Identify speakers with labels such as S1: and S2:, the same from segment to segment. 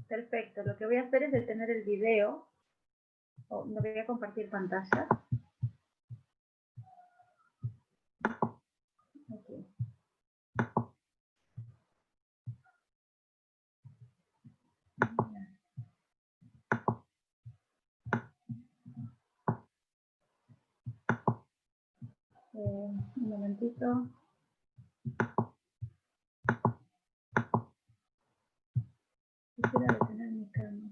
S1: Perfecto, lo que voy a hacer es detener el video. No voy a compartir pantalla. Okay. Un momentito. Quisiera detener mi cámara.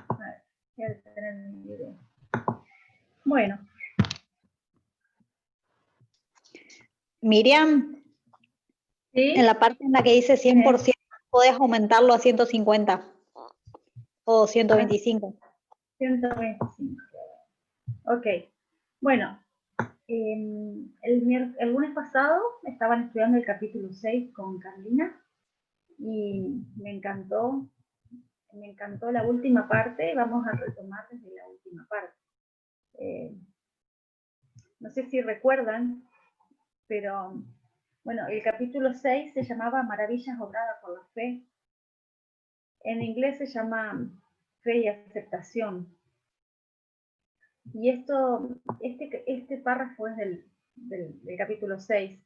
S1: A ver, voy a detener mi video. Bueno.
S2: Miriam,
S1: ¿Sí?
S2: en la parte en la que dice 100%, podés aumentarlo a 150 o 125.
S1: 125. Ok. Bueno, el lunes pasado estaban estudiando el capítulo 6 con Carolina y me encantó la última parte. Vamos a retomar desde la última parte. No sé si recuerdan, pero bueno, el capítulo 6 se llamaba Maravillas obradas por la fe. En inglés se llama Fe y aceptación. Y este párrafo es del capítulo 6.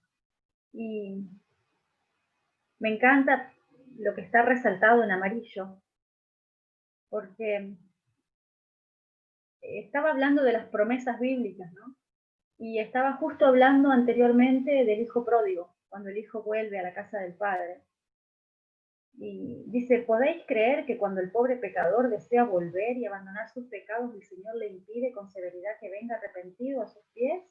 S1: Y me encanta lo que está resaltado en amarillo, porque estaba hablando de las promesas bíblicas, ¿no? Y estaba justo hablando anteriormente del hijo pródigo, cuando el hijo vuelve a la casa del padre. Y dice, ¿podéis creer que cuando el pobre pecador desea volver y abandonar sus pecados, el Señor le impide con severidad que venga arrepentido a sus pies?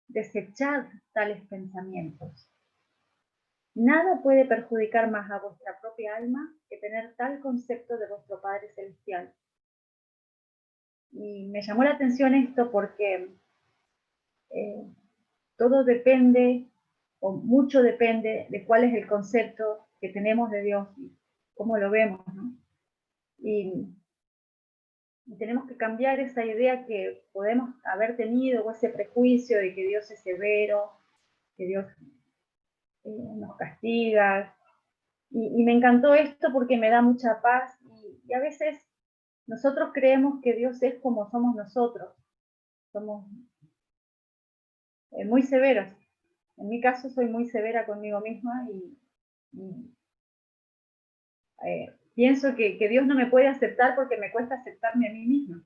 S1: Desechad tales pensamientos. Nada puede perjudicar más a vuestra propia alma que tener tal concepto de vuestro Padre Celestial. Y me llamó la atención esto porque todo depende, o mucho depende, de cuál es el concepto que tenemos de Dios y cómo lo vemos, ¿no? Y tenemos que cambiar esa idea que podemos haber tenido, o ese prejuicio de que Dios es severo, que Dios nos castiga. Y me encantó esto porque me da mucha paz. Y a veces nosotros creemos que Dios es como somos nosotros. Somos muy severos. En mi caso soy muy severa conmigo misma y pienso que Dios no me puede aceptar porque me cuesta aceptarme a mí misma.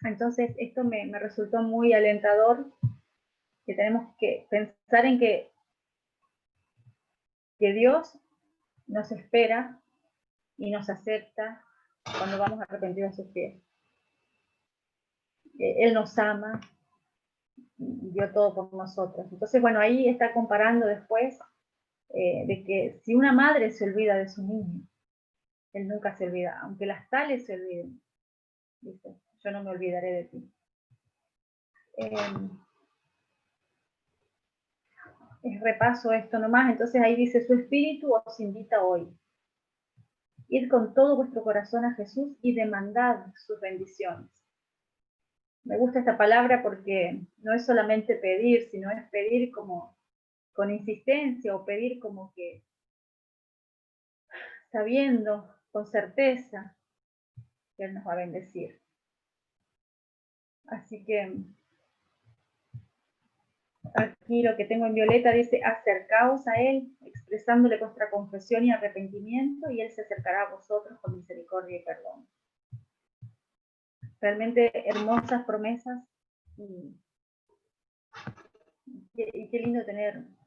S1: Entonces esto me resultó muy alentador, que tenemos que pensar en que Dios nos espera y nos acepta cuando vamos arrepentidos a sus pies. Él nos ama y dio todo por nosotros. Entonces, bueno, ahí está comparando después de que si una madre se olvida de su niño, Él nunca se olvida, aunque las tales se olviden. Dice, yo no me olvidaré de ti. Repaso esto nomás, entonces ahí dice, su espíritu os invita hoy. Id con todo vuestro corazón a Jesús y demandad sus bendiciones. Me gusta esta palabra porque no es solamente pedir, sino es pedir como con insistencia o pedir como que sabiendo, con certeza, que Él nos va a bendecir. Así que aquí lo que tengo en violeta dice, acercaos a Él, expresándole vuestra confesión y arrepentimiento, y Él se acercará a vosotros con misericordia y perdón. Realmente hermosas promesas y qué lindo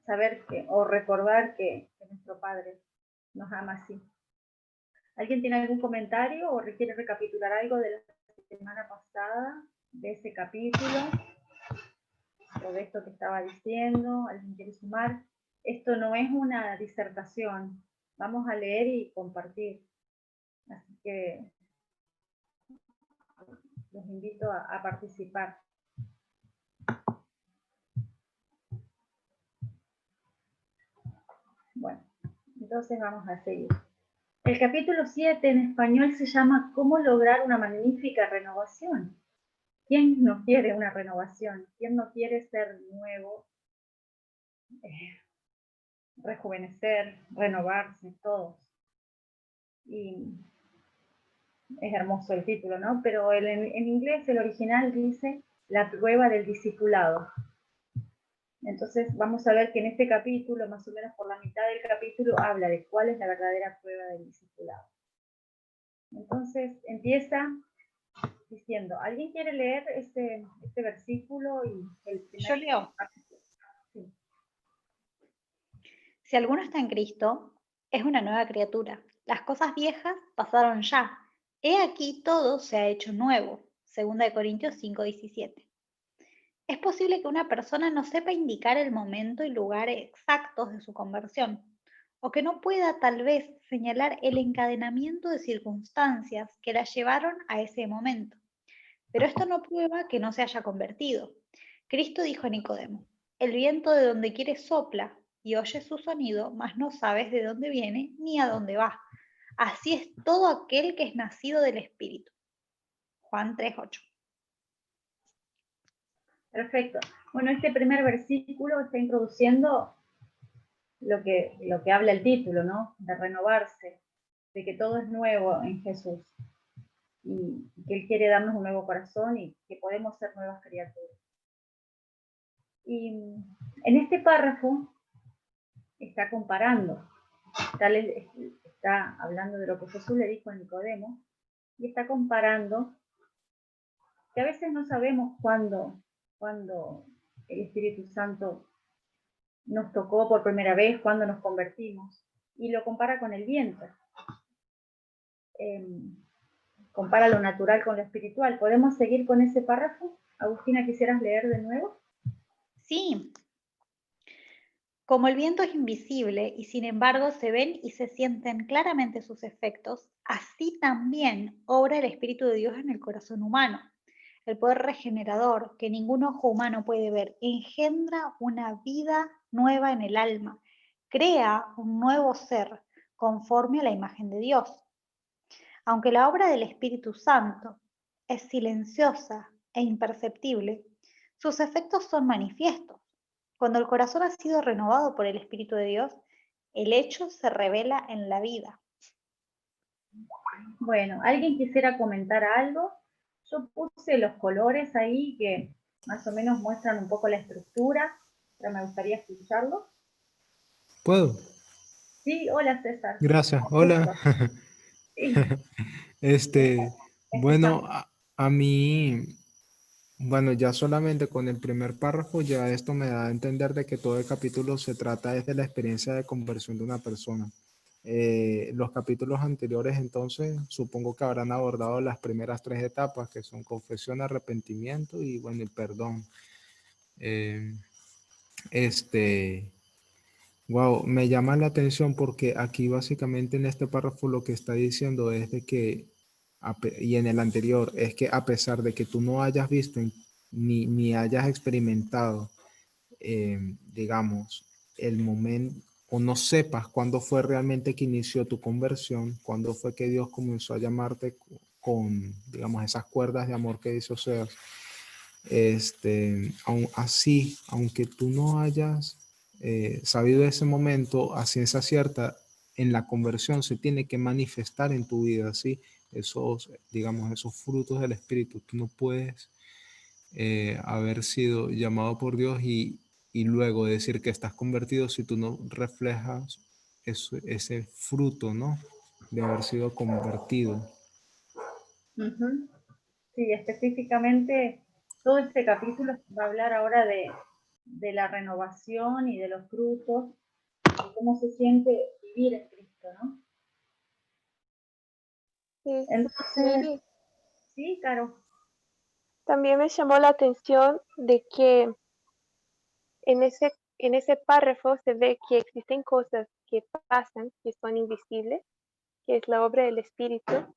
S1: saber o recordar que nuestro Padre nos ama así. ¿Alguien tiene algún comentario o quiere recapitular algo de la semana pasada, de ese capítulo, o de esto que estaba diciendo? ¿Alguien quiere sumar? Esto no es una disertación, vamos a leer y compartir. Así que los invito a participar. Bueno, entonces vamos a seguir. El capítulo 7 en español se llama ¿Cómo lograr una magnífica renovación? ¿Quién no quiere una renovación? ¿Quién no quiere ser nuevo, rejuvenecer, renovarse, todos? Y es hermoso el título, ¿no? Pero en inglés el original dice la prueba del discipulado. Entonces vamos a ver que en este capítulo, más o menos por la mitad del capítulo, habla de cuál es la verdadera prueba del discipulado. Entonces empieza diciendo, ¿alguien quiere leer este versículo? Y el primer...
S2: Yo leo.
S1: Sí.
S2: Si alguno está en Cristo, es una nueva criatura. Las cosas viejas pasaron ya. He aquí todo se ha hecho nuevo. 2 Corintios 5:17. Es posible que una persona no sepa indicar el momento y lugar exactos de su conversión, o que no pueda tal vez señalar el encadenamiento de circunstancias que la llevaron a ese momento. Pero esto no prueba que no se haya convertido. Cristo dijo a Nicodemo, el viento de donde quiere sopla y oyes su sonido, mas no sabes de dónde viene ni a dónde va. Así es todo aquel que es nacido del Espíritu. Juan 3:8.
S1: Perfecto. Bueno, este primer versículo está introduciendo lo que habla el título, ¿no? De renovarse, de que todo es nuevo en Jesús y que Él quiere darnos un nuevo corazón y que podemos ser nuevas criaturas. Y en este párrafo está comparando, está hablando de lo que Jesús le dijo a Nicodemo y está comparando que a veces no sabemos cuándo el Espíritu Santo nos tocó por primera vez, cuándo nos convertimos, y lo compara con el viento. Compara lo natural con lo espiritual. ¿Podemos seguir con ese párrafo? Agustina, ¿quisieras leer de nuevo?
S2: Sí. Como el viento es invisible y sin embargo se ven y se sienten claramente sus efectos, así también obra el Espíritu de Dios en el corazón humano. El poder regenerador que ningún ojo humano puede ver engendra una vida nueva en el alma, crea un nuevo ser conforme a la imagen de Dios. Aunque la obra del Espíritu Santo es silenciosa e imperceptible, sus efectos son manifiestos. Cuando el corazón ha sido renovado por el Espíritu de Dios, el hecho se revela en la vida.
S1: Bueno, ¿alguien quisiera comentar algo? Yo puse los colores ahí que más o menos muestran un poco la estructura, pero me gustaría escucharlo.
S3: ¿Puedo?
S1: Sí, hola César.
S3: Gracias. Hola.
S1: Sí,
S3: Bueno,
S1: escuchamos.
S3: a mí, bueno, ya solamente con el primer párrafo, ya esto me da a entender de que todo el capítulo se trata desde la experiencia de conversión de una persona. Los capítulos anteriores, entonces, supongo que habrán abordado las primeras tres etapas, que son confesión, arrepentimiento y, bueno, el perdón. Eh, este, Wow, me llama la atención porque aquí básicamente en este párrafo lo que está diciendo es de que, y en el anterior, es que a pesar de que tú no hayas visto ni hayas experimentado, digamos, el momento, o no sepas cuándo fue realmente que inició tu conversión, cuándo fue que Dios comenzó a llamarte con, digamos, esas cuerdas de amor que dice Oseas, aún así, aunque tú no hayas sabido ese momento a ciencia cierta, en la conversión se tiene que manifestar en tu vida, ¿sí? Esos, digamos, esos frutos del Espíritu. Tú no puedes haber sido llamado por Dios y luego decir que estás convertido si tú no reflejas ese fruto, ¿no? De haber sido convertido.
S1: Sí, específicamente todo este capítulo va a hablar ahora de la renovación y de los frutos, de cómo se siente vivir en Cristo, ¿no?
S4: Sí,
S1: Entonces, sí, Caro.
S4: también me llamó la atención de que en ese párrafo se ve que existen cosas que pasan, que son invisibles, que es la obra del Espíritu,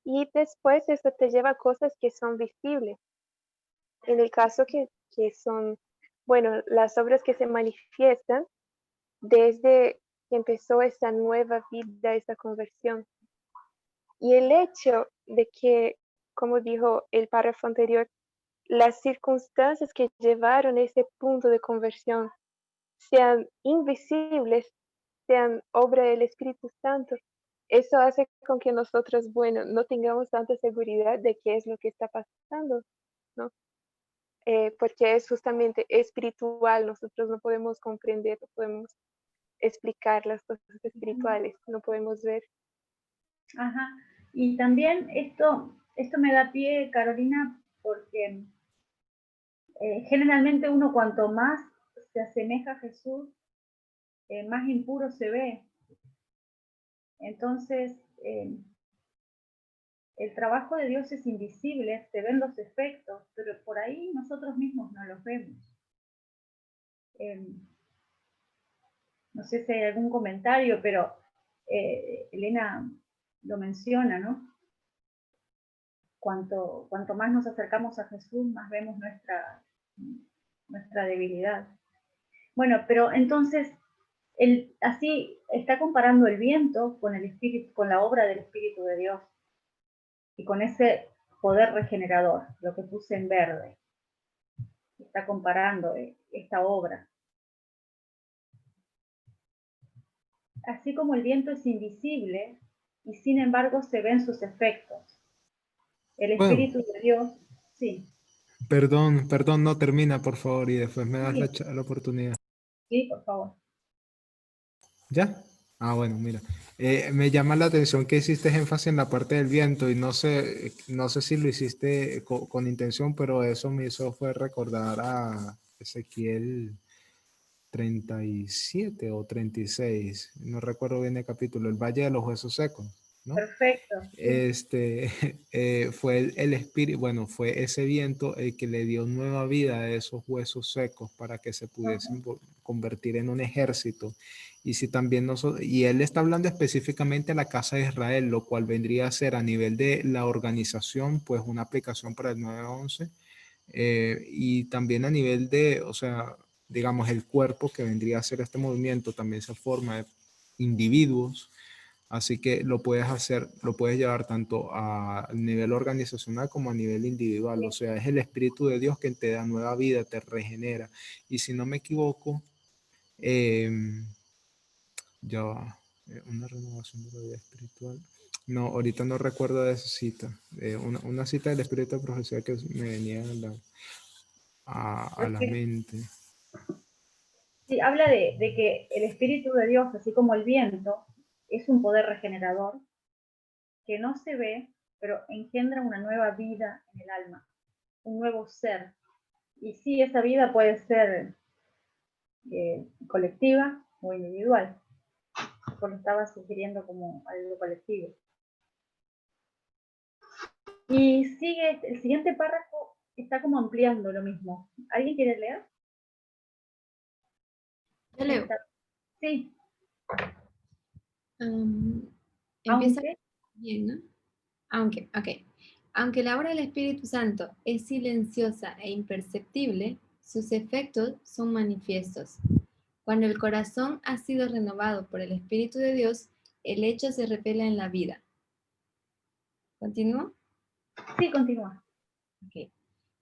S4: y después eso te lleva a cosas que son visibles. En el caso que son, bueno, las obras que se manifiestan desde que empezó esa nueva vida, esa conversión. Y el hecho de que, como dijo el párrafo anterior, las circunstancias que llevaron a ese punto de conversión sean invisibles, sean obra del Espíritu Santo, eso hace con que nosotros, bueno, no tengamos tanta seguridad de qué es lo que está pasando, ¿no? Porque es justamente espiritual, nosotros no podemos comprender, no podemos explicar las cosas espirituales, no podemos ver.
S1: Ajá. Y también esto me da pie, Carolina, porque generalmente uno cuanto más se asemeja a Jesús, más impuro se ve. Entonces, el trabajo de Dios es invisible, se ven los efectos, pero por ahí nosotros mismos no los vemos. No sé si hay algún comentario, pero Elena lo menciona, ¿no? Cuanto más nos acercamos a Jesús, más vemos nuestra debilidad. Bueno, pero entonces, así está comparando el viento con el Espíritu, con la obra del Espíritu de Dios y con ese poder regenerador, lo que puse en verde. Está comparando esta obra. Así como el viento es invisible y sin embargo se ven sus efectos. El
S3: Bueno,
S1: Espíritu de Dios, sí.
S3: perdón, no termina, por favor, y después me das
S1: Sí,
S3: la oportunidad.
S1: sí, por favor.
S3: ¿Ya? Ah, bueno, mira. Me llama la atención que hiciste énfasis en la parte del viento y no sé si lo hiciste con intención, pero eso me hizo fue recordar a Ezequiel 37 o 36, no recuerdo bien el capítulo, el Valle de los Huesos Secos, ¿no?
S1: Perfecto, sí.
S3: Fue el espíritu, bueno, fue ese viento el que le dio nueva vida a esos huesos secos para que se pudiesen convertir en un ejército. Y si también y él está hablando específicamente a la casa de Israel, lo cual vendría a ser a nivel de la organización, pues una aplicación para el 911, y también a nivel de, o sea, digamos, el cuerpo que vendría a ser este movimiento también se forma de individuos. Así que lo puedes hacer, lo puedes llevar tanto a nivel organizacional como a nivel individual. O sea, es el Espíritu de Dios que te da nueva vida, te regenera. Y si no me equivoco, ya va, una renovación de la vida espiritual. No, ahorita no recuerdo de esa cita. Una cita del Espíritu de Profecía que me venía a la mente.
S1: Sí, habla de que el Espíritu de Dios, así como el viento, es un poder regenerador que no se ve, pero engendra una nueva vida en el alma, un nuevo ser. Y sí, esa vida puede ser colectiva o individual. Yo lo estaba sugiriendo como algo colectivo. Y sigue, el siguiente párrafo está como ampliando lo mismo. ¿Alguien quiere leer?
S5: Yo leo.
S1: Sí.
S5: Empieza
S1: Aunque,
S5: bien, ¿no? Aunque la obra del Espíritu Santo es silenciosa e imperceptible, sus efectos son manifiestos. Cuando el corazón ha sido renovado por el Espíritu de Dios, el hecho se revela en la vida. ¿Continúo?
S1: sí, continúa.
S5: Okay.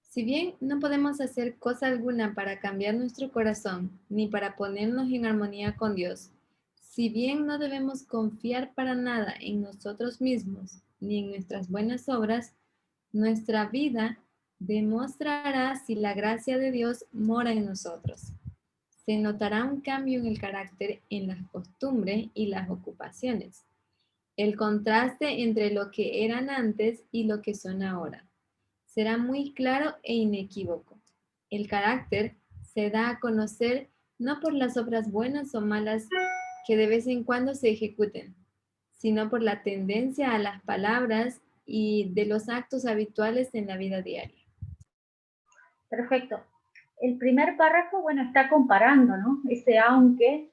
S5: Si bien no podemos hacer cosa alguna para cambiar nuestro corazón, ni para ponernos en armonía con Dios, si bien no debemos confiar para nada en nosotros mismos, ni en nuestras buenas obras, nuestra vida demostrará si la gracia de Dios mora en nosotros. Se notará un cambio en el carácter, en las costumbres y las ocupaciones. El contraste entre lo que eran antes y lo que son ahora será muy claro e inequívoco. El carácter se da a conocer no por las obras buenas o malas que de vez en cuando se ejecuten, sino por la tendencia a las palabras y de los actos habituales en la vida diaria.
S1: Perfecto. El primer párrafo, bueno, está comparando, ¿no? Ese aunque,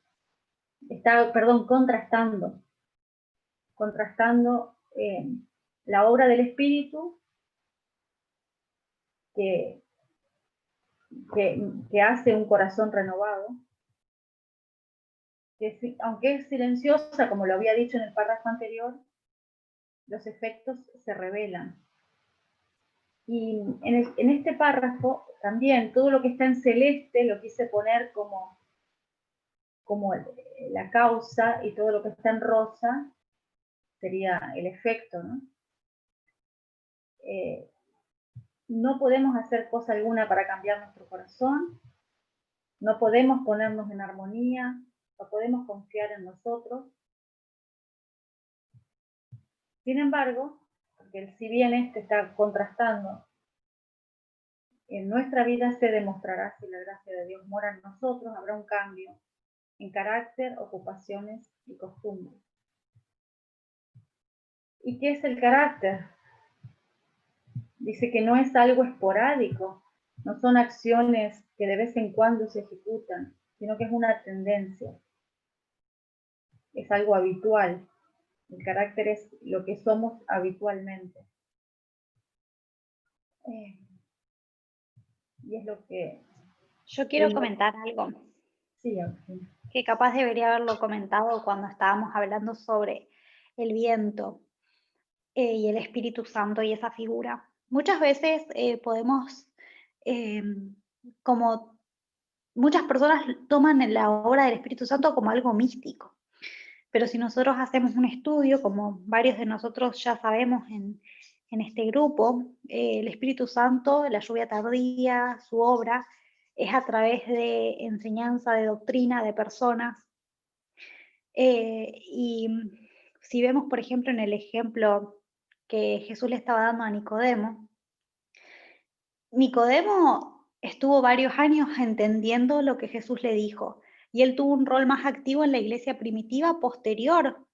S1: está, perdón, contrastando la obra del Espíritu que hace un corazón renovado, que aunque es silenciosa, como lo había dicho en el párrafo anterior, los efectos se revelan. Y en este párrafo también todo lo que está en celeste lo quise poner como la causa, y todo lo que está en rosa sería el efecto, ¿no? No podemos hacer cosa alguna para cambiar nuestro corazón, no podemos ponernos en armonía, no podemos confiar en nosotros. Sin embargo, porque si bien este está contrastando, en nuestra vida se demostrará si la gracia de Dios mora en nosotros, habrá un cambio en carácter, ocupaciones y costumbres. ¿Y qué es el carácter? Dice que no es algo esporádico, no son acciones que de vez en cuando se ejecutan, sino que es una tendencia, es algo habitual. El carácter es lo que somos habitualmente. Y es lo que...
S2: Yo quiero comentar algo.
S1: Sí, Agustina.
S2: Que capaz debería haberlo comentado cuando estábamos hablando sobre el viento y el Espíritu Santo y esa figura. Muchas veces podemos, como muchas personas toman la obra del Espíritu Santo como algo místico, pero si nosotros hacemos un estudio, como varios de nosotros ya sabemos en este grupo, el Espíritu Santo, la lluvia tardía, su obra, es a través de enseñanza, de doctrina, de personas. Y si vemos, por ejemplo, en el ejemplo que Jesús le estaba dando a Nicodemo, Nicodemo estuvo varios años entendiendo lo que Jesús le dijo, y él tuvo un rol más activo en la iglesia primitiva posterior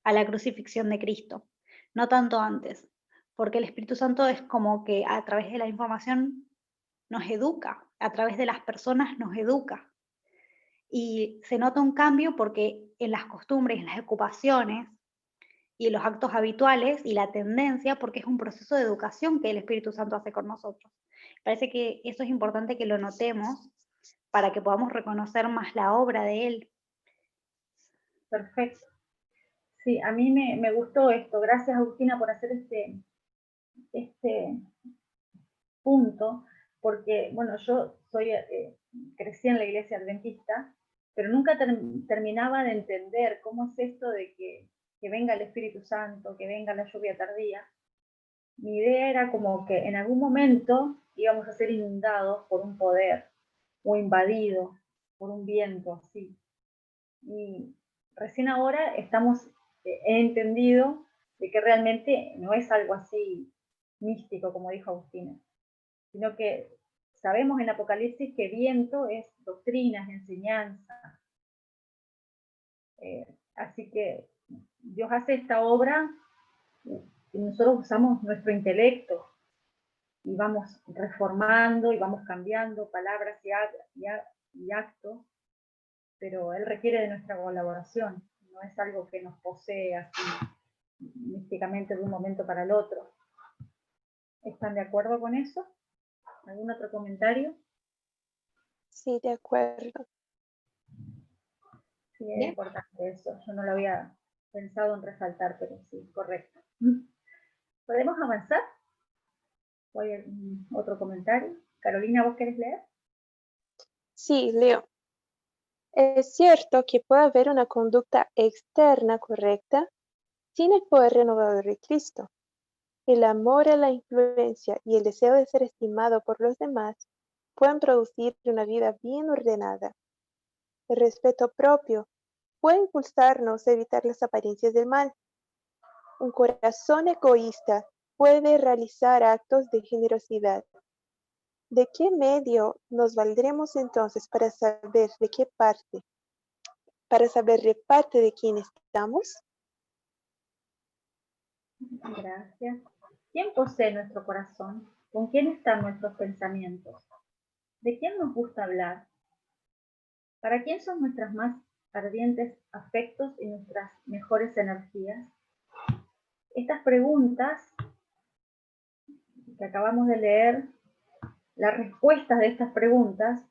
S2: a la crucifixión de Cristo, no tanto antes, porque el Espíritu Santo es como que a través de la información nos educa, a través de las personas nos educa. Y se nota un cambio porque en las costumbres, en las ocupaciones y en los actos habituales y la tendencia, porque es un proceso de educación que el Espíritu Santo hace con nosotros. Parece que eso es importante que lo notemos para que podamos reconocer más la obra de Él.
S1: Perfecto. Sí, a mí me gustó esto. Gracias, Agustina, por hacer este punto, porque, bueno, yo crecí en la iglesia adventista, pero nunca terminaba de entender cómo es esto de que venga el Espíritu Santo, que venga la lluvia tardía. Mi idea era como que en algún momento íbamos a ser inundados por un poder o invadidos por un viento así. Y recién ahora he entendido de que realmente no es algo así místico, como dijo Agustina, sino que sabemos en Apocalipsis que viento es doctrina, es enseñanza. Así que Dios hace esta obra y nosotros usamos nuestro intelecto y vamos reformando y vamos cambiando palabras y actos, pero Él requiere de nuestra colaboración, no es algo que nos posee así místicamente de un momento para el otro. ¿Están de acuerdo con eso? ¿Algún otro comentario?
S4: Sí, de acuerdo.
S1: Sí, es importante eso. Yo no lo había pensado en resaltar, pero sí, correcto. ¿Podemos avanzar? ¿O hay otro comentario? Carolina, ¿vos querés leer?
S4: Sí, leo. Es cierto que puede haber una conducta externa correcta sin el poder renovador de Cristo. El amor a la influencia y el deseo de ser estimado por los demás pueden producir una vida bien ordenada. El respeto propio puede impulsarnos a evitar las apariencias del mal. Un corazón egoísta puede realizar actos de generosidad. ¿De qué medio nos valdremos entonces para saber de parte de quién estamos?
S1: Gracias. ¿Quién posee nuestro corazón? ¿Con quién están nuestros pensamientos? ¿De quién nos gusta hablar? ¿Para quién son nuestras más ardientes afectos y nuestras mejores energías? Estas preguntas que acabamos de leer, las respuestas de estas preguntas,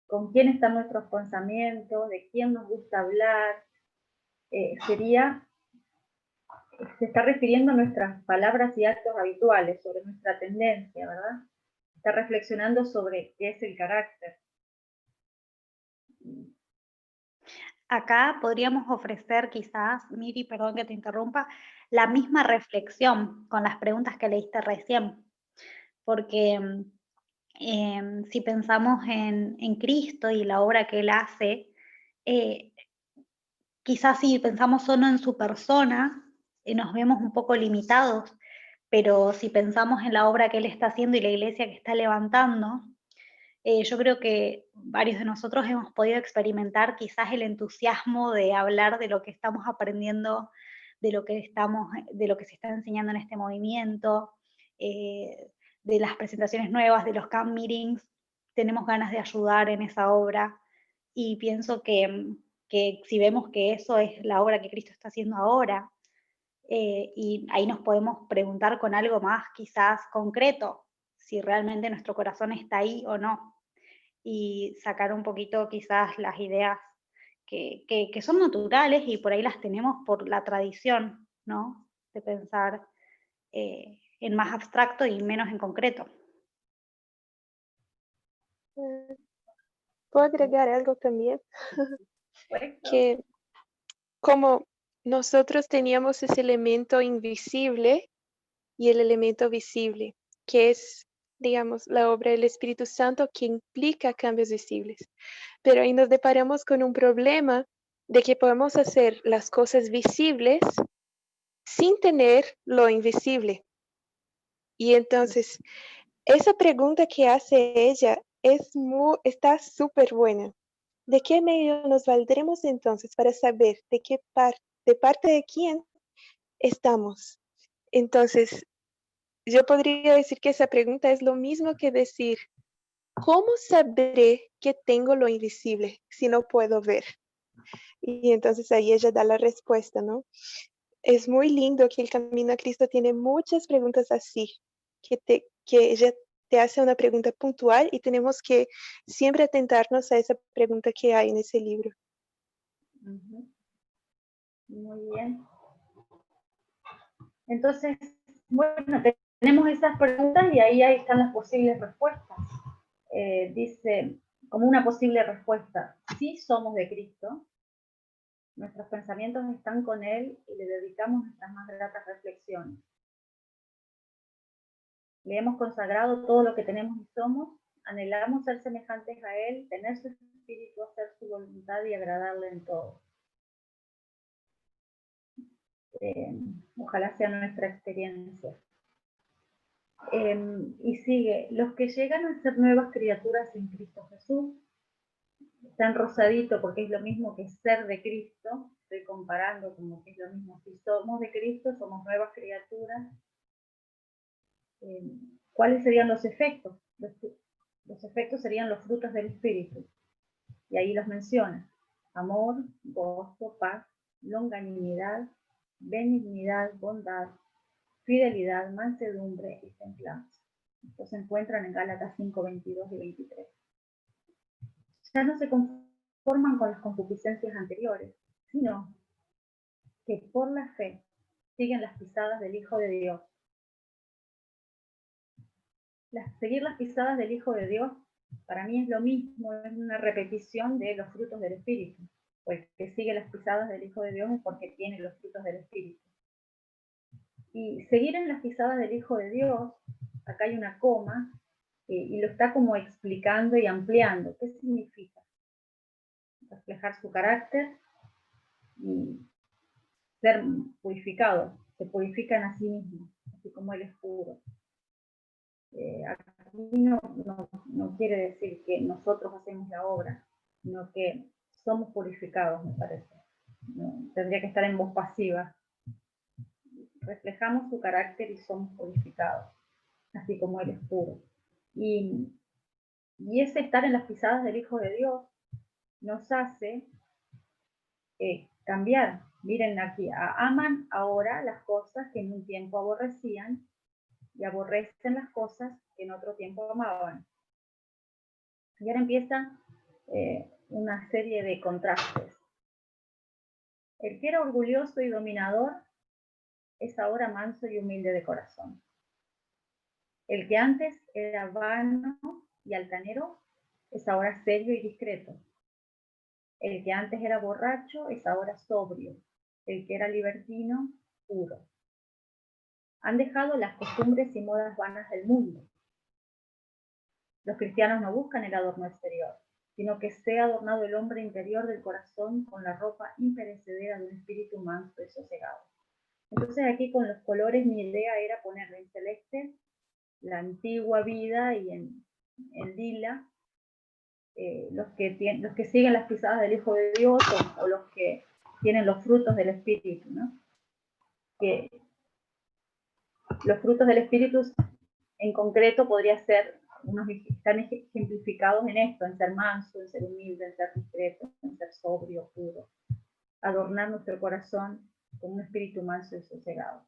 S1: ¿con quién están nuestros pensamientos? ¿De quién nos gusta hablar? Sería se está refiriendo a nuestras palabras y actos habituales, sobre nuestra tendencia, ¿verdad? Está reflexionando sobre qué es el carácter.
S2: Acá podríamos ofrecer quizás, Miri, perdón que te interrumpa, la misma reflexión con las preguntas que leíste recién, porque si pensamos en Cristo y la obra que Él hace, quizás si pensamos solo en su persona, nos vemos un poco limitados, pero si pensamos en la obra que Él está haciendo y la iglesia que está levantando, yo creo que varios de nosotros hemos podido experimentar quizás el entusiasmo de hablar de lo que estamos aprendiendo, de lo que se está enseñando en este movimiento, de las presentaciones nuevas, de los camp meetings. Tenemos ganas de ayudar en esa obra y pienso que si vemos que eso es la obra que Cristo está haciendo ahora, y ahí nos podemos preguntar con algo más quizás concreto, si realmente nuestro corazón está ahí o no, y sacar un poquito quizás las ideas que son naturales y por ahí las tenemos por la tradición, ¿no? De pensar en más abstracto y menos en concreto.
S4: ¿Puedo agregar algo también?
S1: Bueno,
S4: Que como nosotros teníamos ese elemento invisible y el elemento visible, que es, digamos, la obra del Espíritu Santo que implica cambios visibles. Pero ahí nos deparamos con un problema de que podemos hacer las cosas visibles sin tener lo invisible. Y entonces, esa pregunta que hace ella está súper buena. ¿De qué medio nos valdremos entonces para saber de parte de quién estamos? Entonces, yo podría decir que esa pregunta es lo mismo que decir, ¿cómo sabré que tengo lo invisible si no puedo ver? Y entonces ahí ella da la respuesta, ¿no? Es muy lindo que el Camino a Cristo tiene muchas preguntas así, que ella te hace una pregunta puntual y tenemos que siempre atentarnos a esa pregunta que hay en ese libro.
S1: muy bien. Entonces, bueno, tenemos esas preguntas y ahí están las posibles respuestas. Dice, como una posible respuesta, sí somos de Cristo, nuestros pensamientos están con Él y le dedicamos nuestras más gratas reflexiones. Le hemos consagrado todo lo que tenemos y somos, anhelamos ser semejantes a Él, tener su espíritu, hacer su voluntad y agradarle en todo. Ojalá sea nuestra experiencia. Y sigue, los que llegan a ser nuevas criaturas en Cristo Jesús, está en rosadito porque es lo mismo que ser de Cristo, estoy comparando como que es lo mismo, si somos de Cristo, somos nuevas criaturas. ¿Cuáles serían los efectos? Los efectos serían los frutos del Espíritu, y ahí los menciona: amor, gozo, paz, longanimidad, benignidad, bondad, fidelidad, mansedumbre y templanza. Estos se encuentran en Gálatas 5, 22 y 23. Ya no se conforman con las concupiscencias anteriores, sino que por la fe siguen las pisadas del Hijo de Dios. Seguir las pisadas del Hijo de Dios para mí es lo mismo, es una repetición de los frutos del Espíritu. Pues que sigue las pisadas del Hijo de Dios es porque tiene los frutos del Espíritu. Y seguir en las pisadas del Hijo de Dios, acá hay una coma, y lo está como explicando y ampliando. ¿Qué significa? Reflejar su carácter y ser purificado. Se purifican a sí mismos, así como Él es puro. Aquí no quiere decir que nosotros hacemos la obra, sino que somos purificados, me parece. No, tendría que estar en voz pasiva. Reflejamos su carácter y somos purificados, así como Él es puro. Y ese estar en las pisadas del Hijo de Dios nos hace cambiar. Miren aquí, aman ahora las cosas que en un tiempo aborrecían y aborrecen las cosas que en otro tiempo amaban. Y ahora empieza una serie de contrastes. El que era orgulloso y dominador es ahora manso y humilde de corazón. El que antes era vano y altanero, es ahora serio y discreto. El que antes era borracho, es ahora sobrio. El que era libertino, puro. Han dejado las costumbres y modas vanas del mundo. Los cristianos no buscan el adorno exterior, sino que sea adornado el hombre interior del corazón con la ropa imperecedera de un espíritu manso y sosegado. Entonces aquí con los colores mi idea era ponerle en celeste la antigua vida y en lila los que siguen las pisadas del Hijo de Dios o los que tienen los frutos del Espíritu, ¿no? Que los frutos del Espíritu en concreto podría ser, están ejemplificados en esto, en ser manso, en ser humilde, en ser discreto, en ser sobrio, puro. Adornar nuestro corazón con un espíritu manso y sosegado.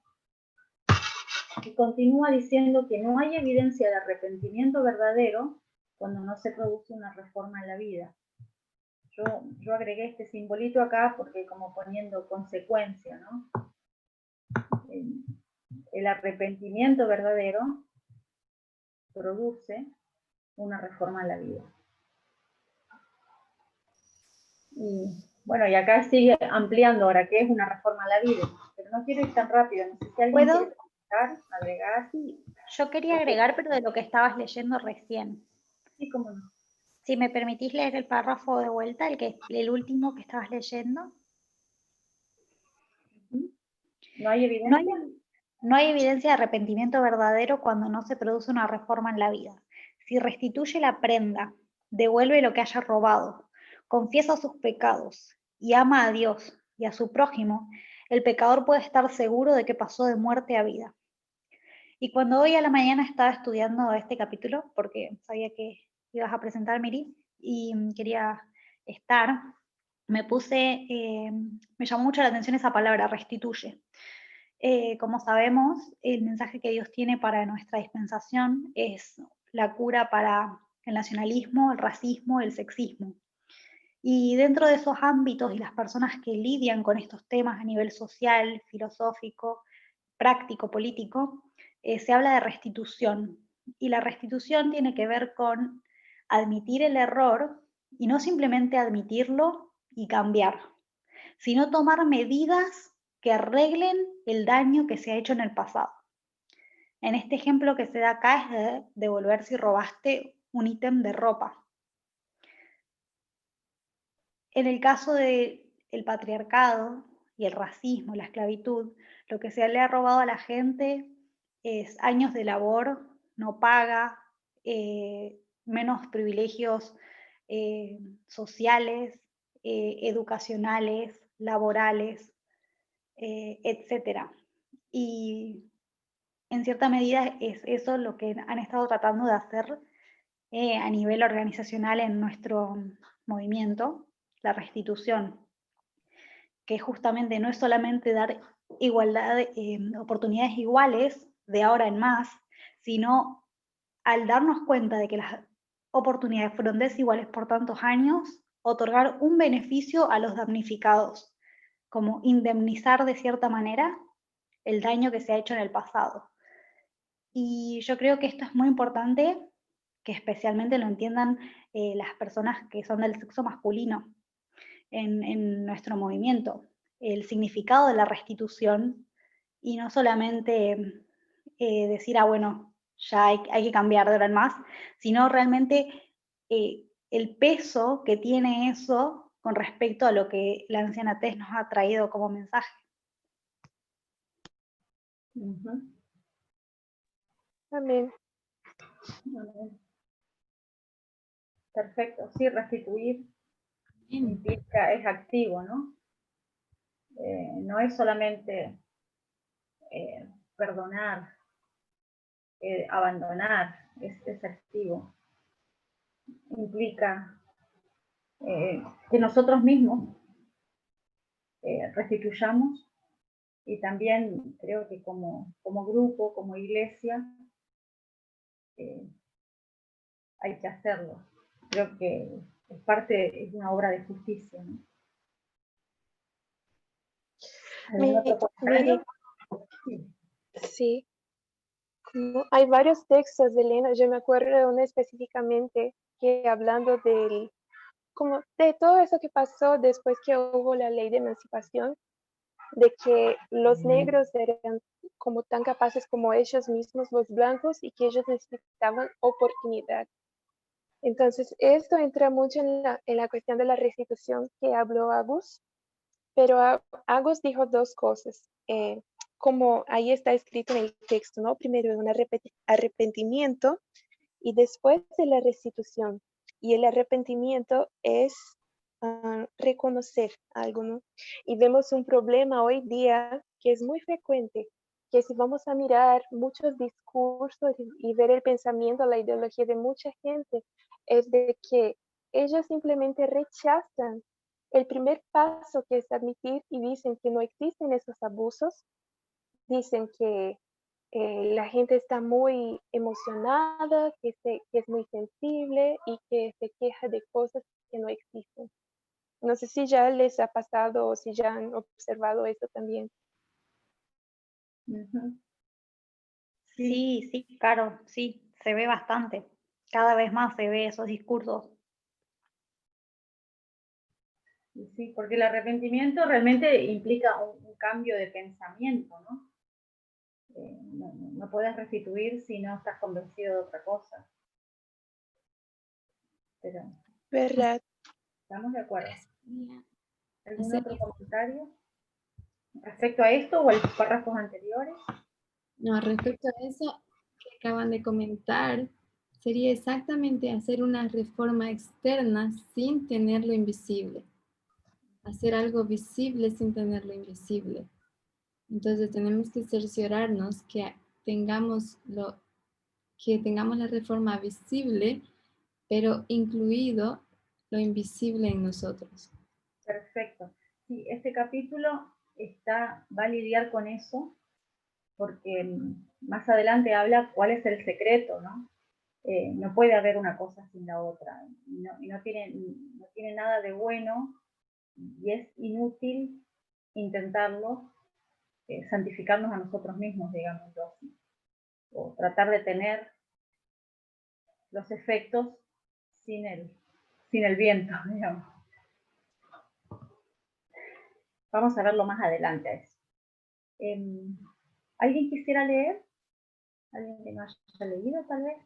S1: Y continúa diciendo que no hay evidencia de arrepentimiento verdadero cuando no se produce una reforma en la vida. Yo agregué este simbolito acá porque como poniendo consecuencia, ¿no? El arrepentimiento verdadero produce una reforma en la vida. Y bueno, y acá sigue ampliando ahora qué es una reforma en la vida, pero no quiero ir tan rápido, no sé si alguien quiere comentar, agregar.
S2: Sí, yo quería agregar, pero de lo que estabas leyendo recién.
S1: Sí, cómo no.
S2: Si me permitís leer el párrafo de vuelta, el último que estabas leyendo.
S1: ¿No hay evidencia?
S2: No hay evidencia de arrepentimiento verdadero cuando no se produce una reforma en la vida. Si restituye la prenda, devuelve lo que haya robado, confiesa sus pecados y ama a Dios y a su prójimo, el pecador puede estar seguro de que pasó de muerte a vida. Y cuando hoy a la mañana estaba estudiando este capítulo, porque sabía que ibas a presentar, Miri, y quería estar, me llamó mucho la atención esa palabra, restituye. Como sabemos, el mensaje que Dios tiene para nuestra dispensación es la cura para el nacionalismo, el racismo, el sexismo. Y dentro de esos ámbitos y las personas que lidian con estos temas a nivel social, filosófico, práctico, político, se habla de restitución. Y la restitución tiene que ver con admitir el error y no simplemente admitirlo y cambiar, sino tomar medidas que arreglen el daño que se ha hecho en el pasado. En este ejemplo que se da acá es de devolver si robaste un ítem de ropa. En el caso del patriarcado y el racismo, la esclavitud, lo que se le ha robado a la gente es años de labor, no paga, menos privilegios sociales, educacionales, laborales, etcétera. Y en cierta medida es eso lo que han estado tratando de hacer a nivel organizacional en nuestro movimiento, la restitución, que justamente no es solamente dar igualdad, oportunidades iguales de ahora en más, sino al darnos cuenta de que las oportunidades fueron desiguales por tantos años, otorgar un beneficio a los damnificados, como indemnizar de cierta manera el daño que se ha hecho en el pasado. Y yo creo que esto es muy importante, que especialmente lo entiendan las personas que son del sexo masculino en nuestro movimiento, el significado de la restitución y no solamente decir, bueno, ya hay que cambiar de ahora en más, sino realmente el peso que tiene eso con respecto a lo que la ancianatez nos ha traído como mensaje.
S4: Amén.
S1: Perfecto, sí, restituir implica, es activo, ¿no? No es solamente perdonar, abandonar, es activo. Implica que nosotros mismos restituyamos y también creo que como grupo, como iglesia, hay que hacerlo. Creo que es una obra de justicia, ¿no? ¿Algún otro comentario?
S4: Sí, hay varios textos de Elena, yo me acuerdo de uno específicamente que hablando como de todo eso que pasó después que hubo la ley de emancipación, de que los negros eran como tan capaces como ellos mismos, los blancos, y que ellos necesitaban oportunidad. Entonces, esto entra mucho en la cuestión de la restitución que habló Agus, pero Agus dijo dos cosas, como ahí está escrito en el texto, ¿no? Primero un arrepentimiento y después de la restitución. Y el arrepentimiento es reconocer algo, ¿no? Y vemos un problema hoy día que es muy frecuente, que si vamos a mirar muchos discursos y ver el pensamiento, la ideología de mucha gente, es de que ellos simplemente rechazan el primer paso, que es admitir, y dicen que no existen esos abusos, dicen que la gente está muy emocionada, que es muy sensible y que se queja de cosas que no existen. No sé si ya les ha pasado o si ya han observado eso también.
S1: Ujú.
S2: Sí, sí, claro, sí, se ve bastante. Cada vez más se ve esos discursos.
S1: Sí, porque el arrepentimiento realmente implica un cambio de pensamiento, ¿no? No puedes restituir si no estás convencido de otra cosa. Pero
S4: ¿Verdad?
S1: estamos de acuerdo. ¿Algún
S5: Hacer-
S1: otro comentario respecto a esto o a los párrafos anteriores?
S5: No, respecto a eso que acaban de comentar, sería exactamente hacer una reforma externa sin tener lo invisible. Hacer algo visible sin tener lo invisible. Entonces tenemos que cerciorarnos que tengamos la reforma visible, pero incluido lo invisible en nosotros.
S1: Perfecto. Sí, este capítulo va a lidiar con eso, porque más adelante habla cuál es el secreto, ¿no? No puede haber una cosa sin la otra, y no tiene nada de bueno, y es inútil intentarlo, santificarnos a nosotros mismos, digamos, o tratar de tener los efectos sin el viento, digamos. Vamos a verlo más adelante a eso. ¿Alguien quisiera leer? ¿Alguien que no haya leído, tal vez?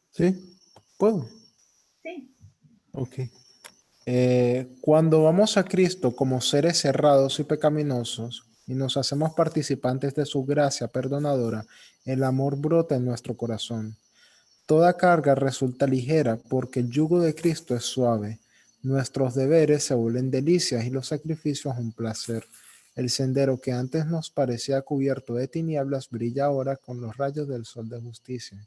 S3: Sí, puedo.
S1: Sí.
S3: Ok. Cuando vamos a Cristo como seres cerrados y pecaminosos y nos hacemos participantes de su gracia perdonadora, el amor brota en nuestro corazón. Toda carga resulta ligera porque el yugo de Cristo es suave. Nuestros deberes se vuelven delicias y los sacrificios un placer. El sendero que antes nos parecía cubierto de tinieblas brilla ahora con los rayos del sol de justicia.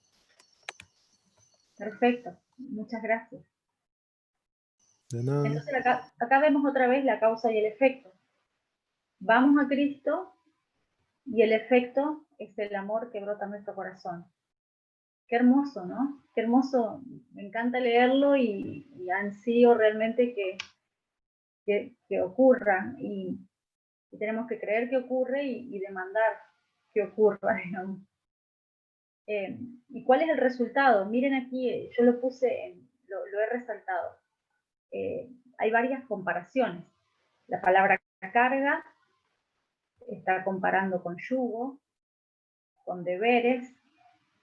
S1: Perfecto. Muchas gracias.
S3: De nada.
S1: Entonces acá vemos otra vez la causa y el efecto. Vamos a Cristo y el efecto es el amor que brota en nuestro corazón. Qué hermoso, ¿no? Qué hermoso. Me encanta leerlo y ansío realmente que ocurra. Y tenemos que creer que ocurre y demandar que ocurra, digamos. ¿Y cuál es el resultado? Miren aquí, yo lo puse, lo he resaltado. Hay varias comparaciones. La palabra carga está comparando con yugo, con deberes,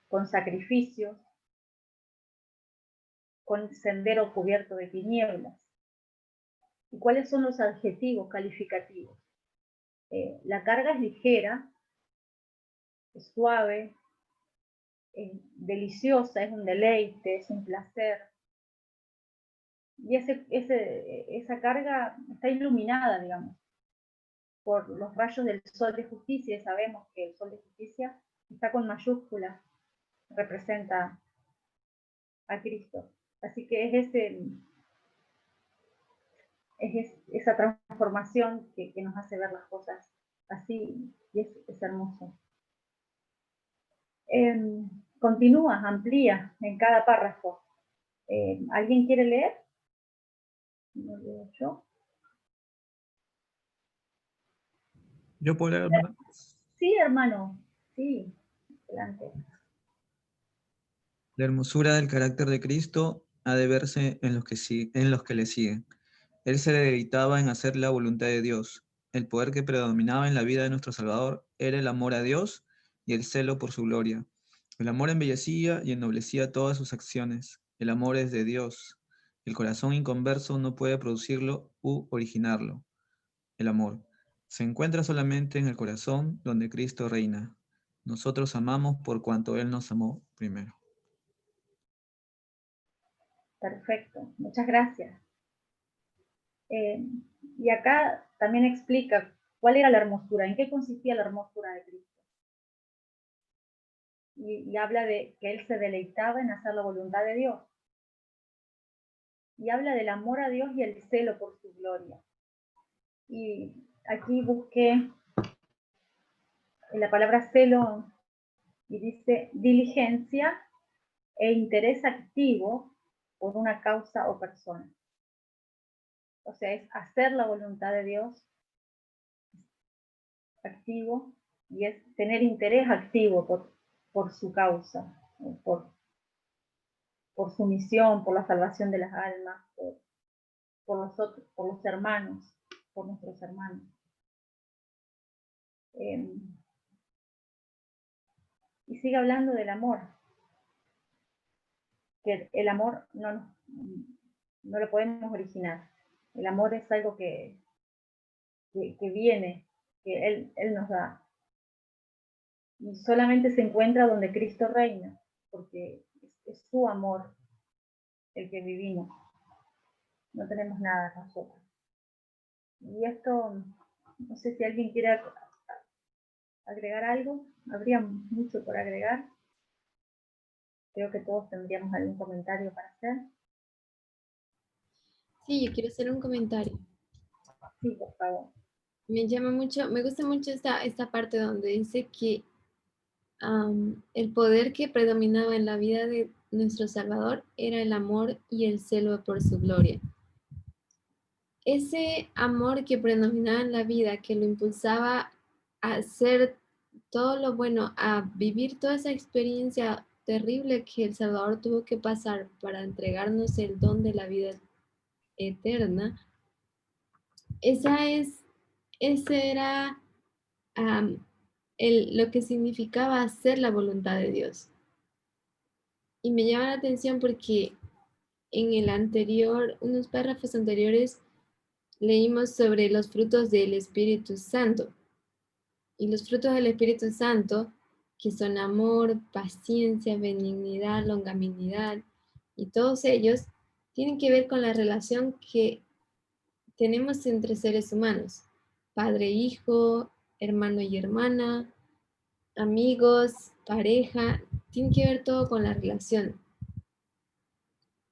S1: con sacrificios, con sendero cubierto de tinieblas. ¿Y cuáles son los adjetivos calificativos? La carga es ligera, es suave, es deliciosa, es un deleite, es un placer. Y esa carga está iluminada, digamos, por los rayos del sol de justicia, y sabemos que el sol de justicia está con mayúsculas, representa a Cristo. Así que es esa transformación que nos hace ver las cosas así, y es hermoso. Continúa, amplía en cada párrafo. ¿Alguien quiere leer? ¿No leo yo?
S6: Yo puedo leer, ¿verdad?
S1: Sí, hermano. Sí. Adelante.
S6: La hermosura del carácter de Cristo ha de verse en los que le siguen. Él se deleitaba en hacer la voluntad de Dios. El poder que predominaba en la vida de nuestro Salvador era el amor a Dios y el celo por su gloria. El amor embellecía y ennoblecía todas sus acciones. El amor es de Dios. El corazón inconverso no puede producirlo u originarlo. El amor se encuentra solamente en el corazón donde Cristo reina. Nosotros amamos por cuanto Él nos amó primero.
S1: Perfecto. Muchas gracias. Y acá también explica cuál era la hermosura, en qué consistía la hermosura de Cristo. Y habla de que Él se deleitaba en hacer la voluntad de Dios. Y habla del amor a Dios y el celo por su gloria. Y aquí busqué la palabra celo y dice diligencia e interés activo por una causa o persona. O sea, es hacer la voluntad de Dios activo y es tener interés activo por su causa, por su misión, por la salvación de las almas, por los hermanos, por nuestros hermanos. Y sigue hablando del amor, que el amor no lo podemos originar. El amor es algo que viene, que Él nos da. Y solamente se encuentra donde Cristo reina, porque es su amor el que vivimos. No tenemos nada nosotros. Y esto, no sé si alguien quiere agregar algo. Habría mucho por agregar. Creo que todos tendríamos algún comentario para hacer.
S5: Sí, yo quiero hacer un comentario.
S1: Sí, por favor.
S5: Me gusta mucho esta parte donde dice que el poder que predominaba en la vida de nuestro Salvador era el amor y el celo por su gloria. Ese amor que predominaba en la vida, que lo impulsaba a hacer todo lo bueno, a vivir toda esa experiencia terrible que el Salvador tuvo que pasar para entregarnos el don de la vida eterna, ese era lo que significaba hacer la voluntad de Dios. Y me llama la atención porque unos párrafos anteriores, leímos sobre los frutos del Espíritu Santo. Y los frutos del Espíritu Santo, que son amor, paciencia, benignidad, longanimidad, y todos ellos tienen que ver con la relación que tenemos entre seres humanos, padre, hijo, hermano y hermana, amigos, pareja, tiene que ver todo con la relación.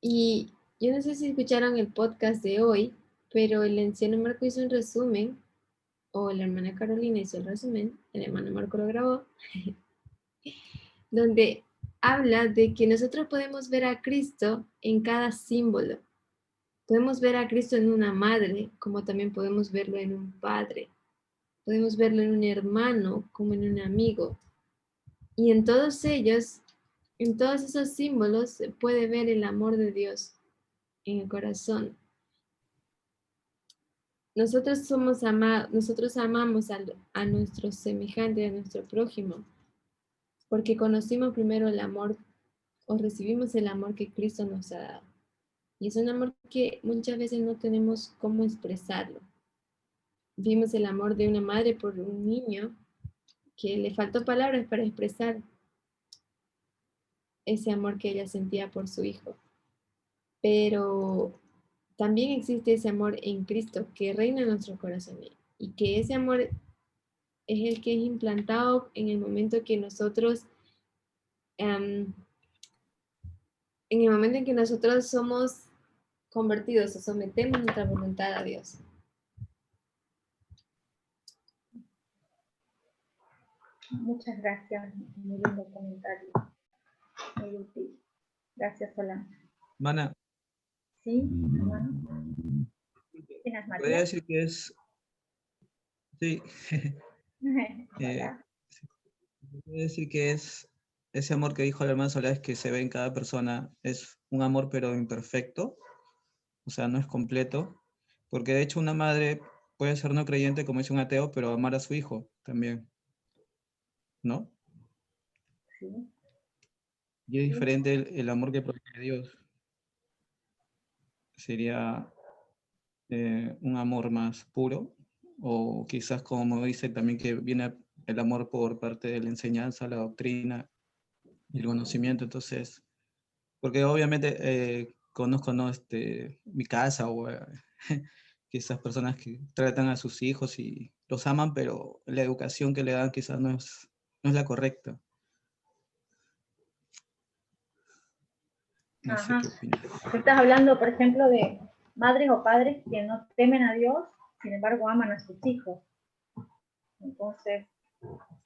S5: Y yo no sé si escucharon el podcast de hoy, pero el anciano Marco hizo un resumen, o la hermana Carolina hizo el resumen, el hermano Marco lo grabó, donde habla de que nosotros podemos ver a Cristo en cada símbolo. Podemos ver a Cristo en una madre, como también podemos verlo en un padre. Podemos verlo en un hermano, como en un amigo. Y en todos ellos, en todos esos símbolos, se puede ver el amor de Dios en el corazón. Nosotros amamos a nuestro semejante, a nuestro prójimo, porque conocimos primero el amor o recibimos el amor que Cristo nos ha dado. Y es un amor que muchas veces no tenemos cómo expresarlo. Vimos el amor de una madre por un niño que le faltó palabras para expresar ese amor que ella sentía por su hijo. Pero también existe ese amor en Cristo que reina en nuestro corazón y que ese amor es el que es implantado en el momento que nosotros somos convertidos o sometemos nuestra voluntad a Dios.
S1: Muchas gracias. Muy lindo comentario. Muy útil. Gracias, Solán.
S6: Mana,
S1: ¿Sí, hermano? ¿Tienes,
S6: podría
S1: Matías?
S6: decir que es, sí,
S1: Hola.
S6: Quiero decir que es ese amor que dijo el hermano Solás que se ve en cada persona, es un amor pero imperfecto, o sea, no es completo, porque de hecho una madre puede ser no creyente, como dice un ateo, pero amar a su hijo también, ¿no?
S1: ¿sí?
S6: Y es
S1: Sí.
S6: diferente el amor que proviene de Dios. Sería un amor más puro, o quizás como dice también que viene el amor por parte de la enseñanza, la doctrina y el conocimiento. Entonces, porque obviamente conozco, ¿no? Mi casa o quizás personas que tratan a sus hijos y los aman, pero la educación que le dan quizás no es la correcta. No sé
S1: Ajá.
S6: qué opinas.
S1: Tú estás hablando, por ejemplo, de madres o padres que no temen a Dios, sin embargo aman a sus hijos. Entonces,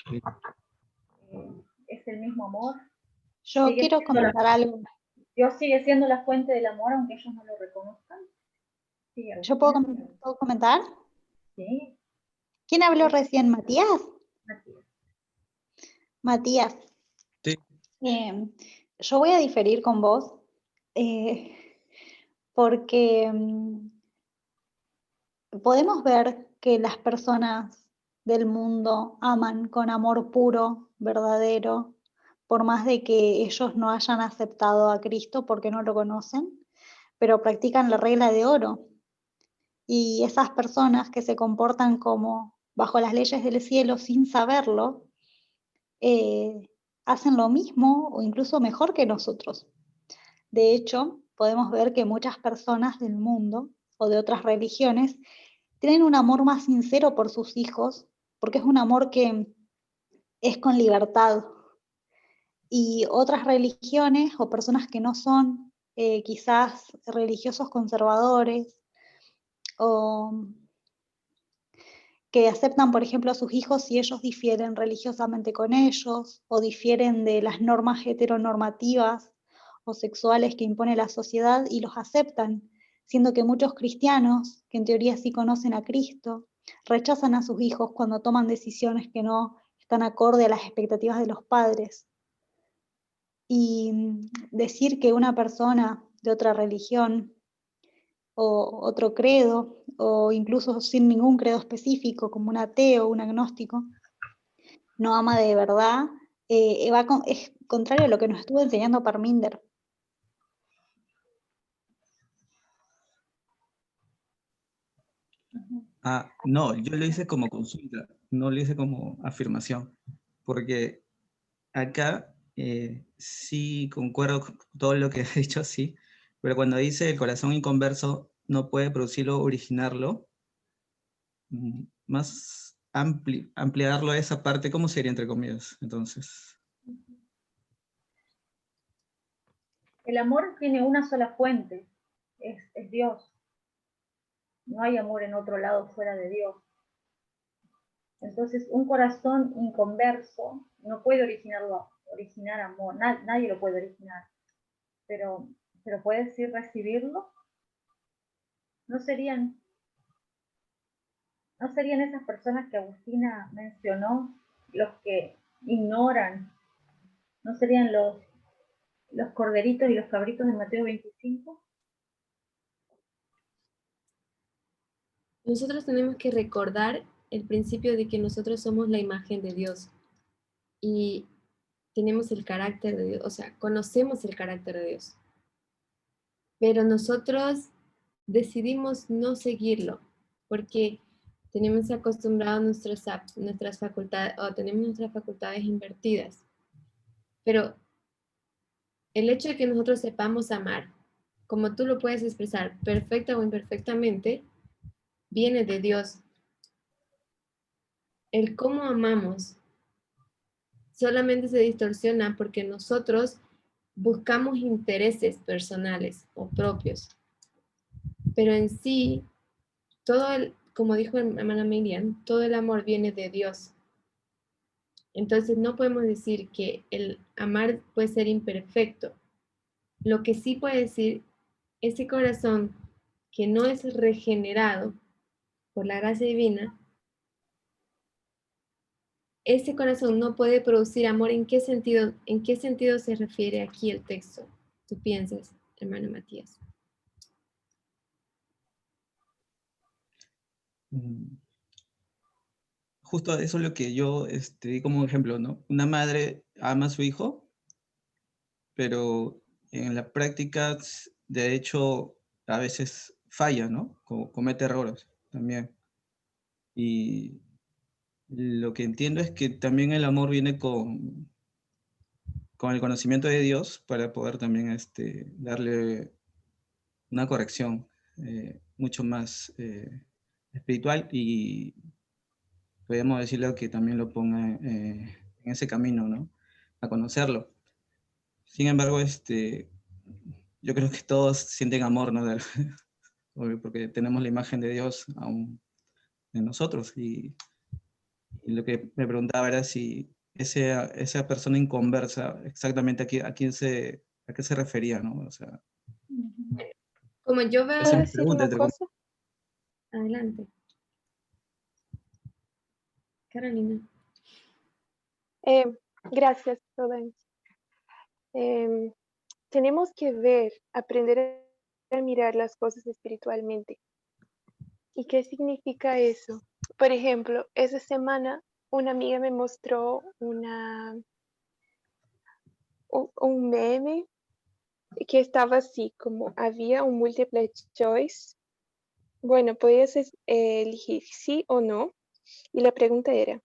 S6: Sí.
S1: es el mismo amor.
S2: Yo
S1: Sigue
S2: quiero
S1: siendo
S2: comentar algo.
S1: Dios sigue siendo la fuente del amor, aunque ellos no lo reconozcan. Sí,
S2: ¿Yo puedo,
S1: Agustina.
S2: puedo comentar?
S1: Sí,
S2: ¿Quién habló
S1: sí,
S2: recién? ¿Matías?
S1: Matías.
S2: Matías,
S6: Sí.
S2: yo voy a diferir con vos porque podemos ver que las personas del mundo aman con amor puro, verdadero, por más de que ellos no hayan aceptado a Cristo porque no lo conocen, pero practican la regla de oro. Y esas personas que se comportan como bajo las leyes del cielo sin saberlo, eh, hacen lo mismo o incluso mejor que nosotros. De hecho, podemos ver que muchas personas del mundo o de otras religiones tienen un amor más sincero por sus hijos, porque es un amor que es con libertad. Y otras religiones o personas que no son quizás religiosos conservadores o que aceptan, por ejemplo, a sus hijos si ellos difieren religiosamente con ellos o difieren de las normas heteronormativas o sexuales que impone la sociedad y los aceptan, siendo que muchos cristianos, que en teoría sí conocen a Cristo, rechazan a sus hijos cuando toman decisiones que no están acorde a las expectativas de los padres. Y decir que una persona de otra religión o otro credo, o incluso sin ningún credo específico, como un ateo o un agnóstico, no ama de verdad, es contrario a lo que nos estuvo enseñando Parminder.
S6: Ah, no, yo lo hice como consulta, no lo hice como afirmación, porque acá sí concuerdo con todo lo que he dicho, sí, pero cuando dice el corazón inconverso no puede producirlo, originarlo, más ampliarlo a esa parte, ¿cómo sería entre comillas? Entonces,
S1: El amor tiene una sola fuente, es Dios. No hay amor en otro lado fuera de Dios. Entonces, un corazón inconverso no puede originar amor, nadie lo puede originar, pero puede decir recibirlo. ¿No serían, ¿No serían esas personas que Agustina mencionó los que ignoran? ¿No serían los corderitos y los cabritos de Mateo 25?
S5: Nosotros tenemos que recordar el principio de que nosotros somos la imagen de Dios y tenemos el carácter de Dios, o sea, conocemos el carácter de Dios. Pero nosotros decidimos no seguirlo porque tenemos acostumbrados nuestras facultades o tenemos nuestras facultades invertidas. Pero el hecho de que nosotros sepamos amar, como tú lo puedes expresar perfecta o imperfectamente, viene de Dios. El cómo amamos solamente se distorsiona porque nosotros buscamos intereses personales o propios. Pero en sí, como dijo hermana Miriam, todo el amor viene de Dios. Entonces no podemos decir que el amar puede ser imperfecto. Lo que sí puede decir, ese corazón que no es regenerado por la gracia divina, ese corazón no puede producir amor, ¿en qué sentido se refiere aquí el texto? ¿Tú piensas, hermano Matías?
S6: Justo eso es lo que yo di como ejemplo, ¿no? Una madre ama a su hijo, pero en la práctica, de hecho, a veces falla, ¿no? Comete errores también. Y lo que entiendo es que también el amor viene con el conocimiento de Dios para poder también darle una corrección mucho más espiritual y podríamos decirle que también lo ponga en ese camino, ¿no? A conocerlo. Sin embargo, yo creo que todos sienten amor, ¿no? Porque tenemos la imagen de Dios aún en nosotros. Y lo que me preguntaba era si esa persona inconversa, exactamente a qué se refería, ¿no? O sea,
S5: Como yo veo...
S6: esa es
S4: ¿Puedo
S6: mi
S4: decir
S6: pregunta,
S4: una
S6: entre comillas.
S4: cosa?
S5: Adelante. Carolina.
S4: Gracias, Roland. Tenemos que aprender a mirar las cosas espiritualmente. ¿Y qué significa eso? Por ejemplo, esa semana una amiga me mostró un meme que estaba así, como había un multiple choice. Bueno, podías elegir sí o no. Y la pregunta era,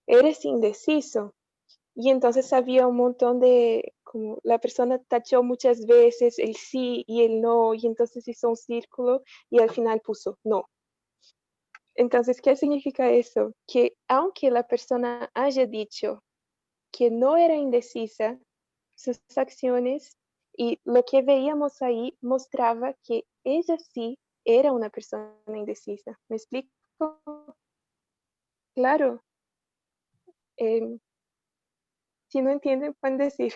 S4: ¿eres indeciso? Y entonces había un montón como la persona tachó muchas veces el sí y el no, y entonces hizo un círculo y al final puso no. Entonces, ¿qué significa eso? Que aunque la persona haya dicho que no era indecisa, sus acciones y lo que veíamos ahí mostraba que ella sí era una persona indecisa. ¿Me explico? Claro. Si no entienden, pueden decir.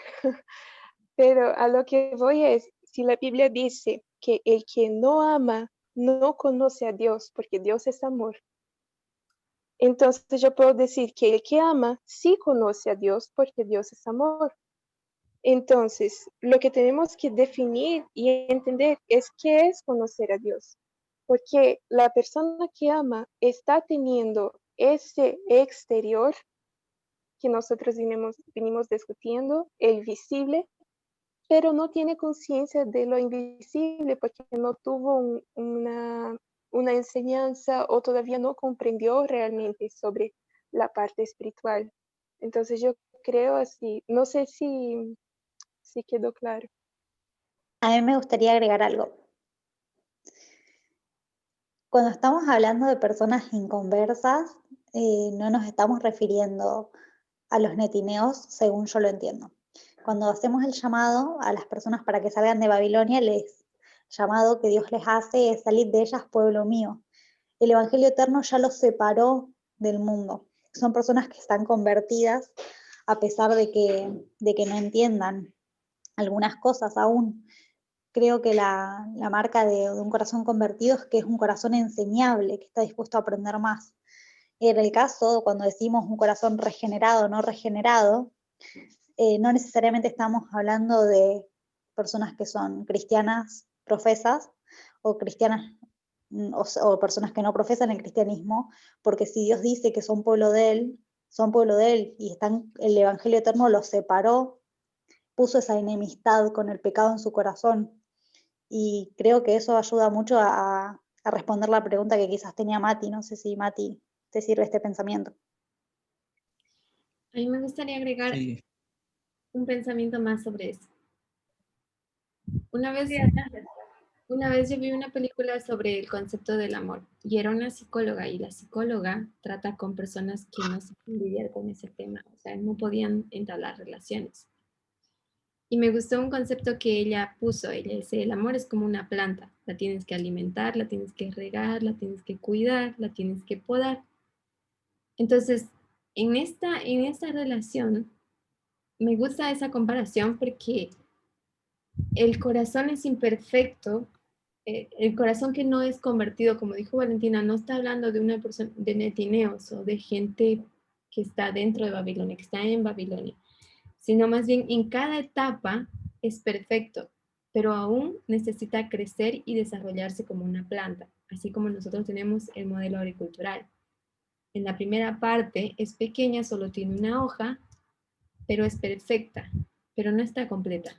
S4: Pero a lo que voy es, si la Biblia dice que el que no ama no conoce a Dios, porque Dios es amor, entonces yo puedo decir que el que ama sí conoce a Dios, porque Dios es amor. Entonces, lo que tenemos que definir y entender es qué es conocer a Dios, porque la persona que ama está teniendo ese exterior que nosotros venimos discutiendo, el visible, pero no tiene conciencia de lo invisible porque no tuvo una enseñanza o todavía no comprendió realmente sobre la parte espiritual. Entonces yo creo así, no sé si quedó claro.
S2: A mí me gustaría agregar algo. Cuando estamos hablando de personas inconversas, no nos estamos refiriendo a los netineos, según yo lo entiendo. Cuando hacemos el llamado a las personas para que salgan de Babilonia, el llamado que Dios les hace es salir de ellas, pueblo mío. El Evangelio eterno ya los separó del mundo. Son personas que están convertidas a pesar de que no entiendan algunas cosas aún. Creo que la marca de un corazón convertido es que es un corazón enseñable, que está dispuesto a aprender más. En el caso, cuando decimos un corazón regenerado o no regenerado, no necesariamente estamos hablando de personas que son cristianas profesas o cristianas o personas que no profesan el cristianismo, porque si Dios dice que son pueblo de Él, son pueblo de Él y el Evangelio eterno los separó, puso esa enemistad con el pecado en su corazón. Y creo que eso ayuda mucho a responder la pregunta que quizás tenía Mati. No sé si Mati te sirve este pensamiento.
S5: A mí me gustaría agregar
S6: Sí.
S5: un pensamiento más sobre eso. Una vez yo vi una película sobre el concepto del amor y era una psicóloga y la psicóloga trata con personas que no saben lidiar con ese tema, o sea, no podían entablar relaciones. Y me gustó un concepto que ella puso, ella dice, el amor es como una planta, la tienes que alimentar, la tienes que regar, la tienes que cuidar, la tienes que podar. Entonces, en esta relación, me gusta esa comparación porque el corazón es imperfecto, el corazón que no es convertido, como dijo Valentina, no está hablando de una persona, de netineos o de gente que está dentro de Babilonia, que está en Babilonia, sino más bien en cada etapa es perfecto, pero aún necesita crecer y desarrollarse como una planta, así como nosotros tenemos el modelo agricultural. En la primera parte es pequeña, solo tiene una hoja, pero es perfecta, pero no está completa.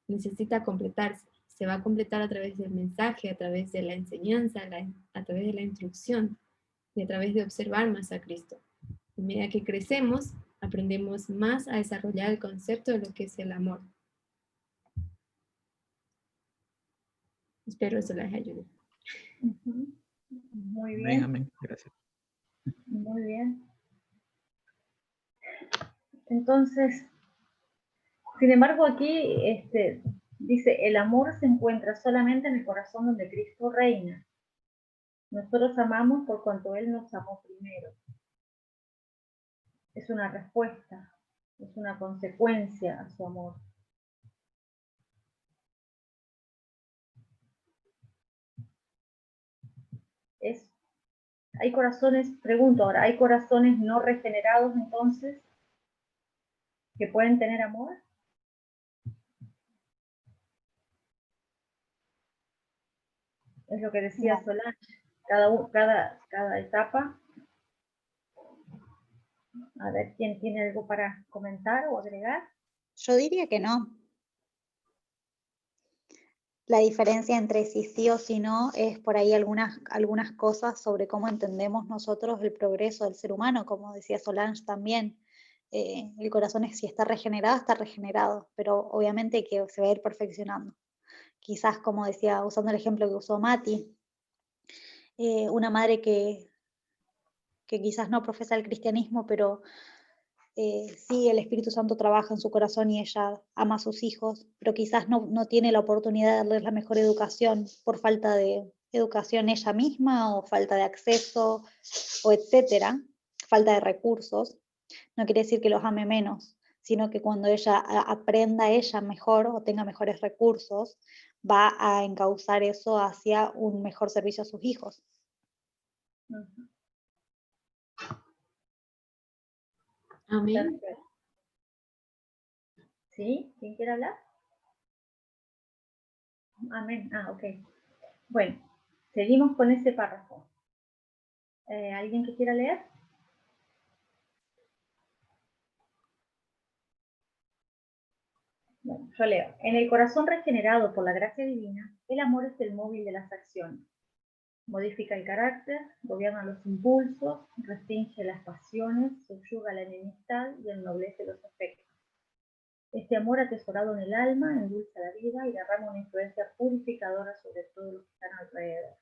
S5: Necesita completarse. Se va a completar a través del mensaje, a través de la enseñanza, a través de la instrucción y a través de observar más a Cristo. A medida que crecemos, aprendemos más a desarrollar el concepto de lo que es el amor. Espero eso les ayude.
S1: Muy
S6: Amén,
S1: bien,
S6: amén. Gracias.
S1: muy bien. Entonces, sin embargo, aquí dice, el amor se encuentra solamente en el corazón donde Cristo reina. Nosotros amamos por cuanto Él nos amó primero. Es una respuesta, es una consecuencia a su amor. Hay corazones, pregunto ahora, ¿hay corazones no regenerados entonces que pueden tener amor? Es lo que decía Solange, cada etapa. A ver, ¿quién tiene algo para comentar o agregar?
S2: Yo diría que no. La diferencia entre si sí o si no es por ahí algunas cosas sobre cómo entendemos nosotros el progreso del ser humano, como decía Solange también. El corazón si está regenerado, pero obviamente que se va a ir perfeccionando. Quizás, como decía, usando el ejemplo que usó Mati, una madre que quizás no profesa el cristianismo, pero sí, el Espíritu Santo trabaja en su corazón y ella ama a sus hijos, pero quizás no tiene la oportunidad de darles la mejor educación por falta de educación ella misma o falta de acceso o etcétera, falta de recursos. No quiere decir que los ame menos, sino que cuando ella aprenda ella mejor o tenga mejores recursos, va a encauzar eso hacia un mejor servicio a sus hijos.
S5: Amén.
S1: ¿Sí? ¿Quién quiere hablar? Amén. Ok. Bueno, seguimos con ese párrafo. ¿Alguien que quiera leer? Bueno, yo leo. En el corazón regenerado por la gracia divina, el amor es el móvil de las acciones. Modifica el carácter, gobierna los impulsos, restringe las pasiones, subyuga la enemistad y ennoblece los afectos. Este amor atesorado en el alma endulza la vida y derrama una influencia purificadora sobre todos los que están alrededor.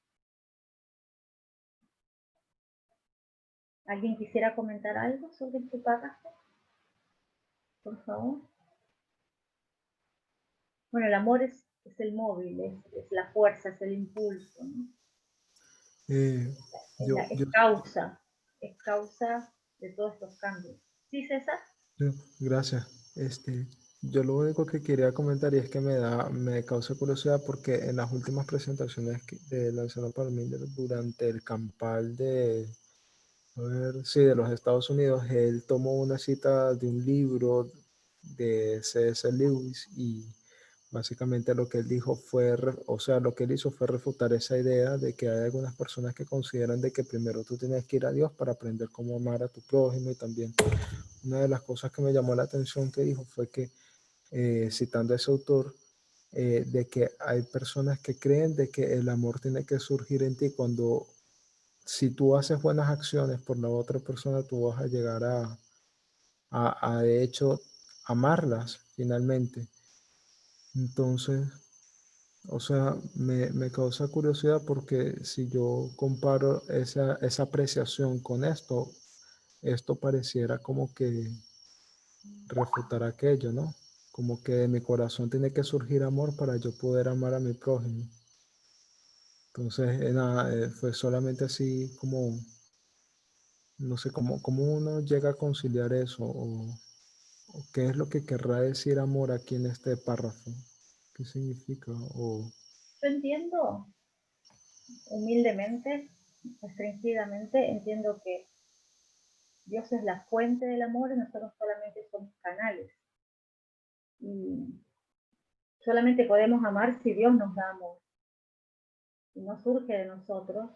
S1: ¿Alguien quisiera comentar algo sobre este párrafo? Por favor. Bueno, el amor es el móvil, es la fuerza, es el impulso, ¿no? Es causa de todos estos cambios. ¿Sí, César?
S3: Gracias. Yo lo único que quería comentar y es que me causa curiosidad porque en las últimas presentaciones de Lanzado Palmiller durante el campal de los Estados Unidos, él tomó una cita de un libro de C.S. Lewis y básicamente lo que él dijo lo que él hizo fue refutar esa idea de que hay algunas personas que consideran de que primero tú tienes que ir a Dios para aprender cómo amar a tu prójimo, y también una de las cosas que me llamó la atención que dijo fue que, citando a ese autor, de que hay personas que creen de que el amor tiene que surgir en ti cuando, si tú haces buenas acciones por la otra persona, tú vas a llegar a de hecho, amarlas finalmente. Entonces, o sea, me causa curiosidad porque si yo comparo esa apreciación con esto pareciera como que refutar aquello, ¿no? Como que de mi corazón tiene que surgir amor para yo poder amar a mi prójimo. Entonces, fue solamente así como, no sé, cómo uno llega a conciliar eso o qué es lo que querrá decir amor aquí en este párrafo. ¿Qué significa?
S1: Yo entiendo, humildemente, restringidamente, entiendo que Dios es la fuente del amor y nosotros solamente somos canales. Y solamente podemos amar si Dios nos da amor. Y no surge de nosotros.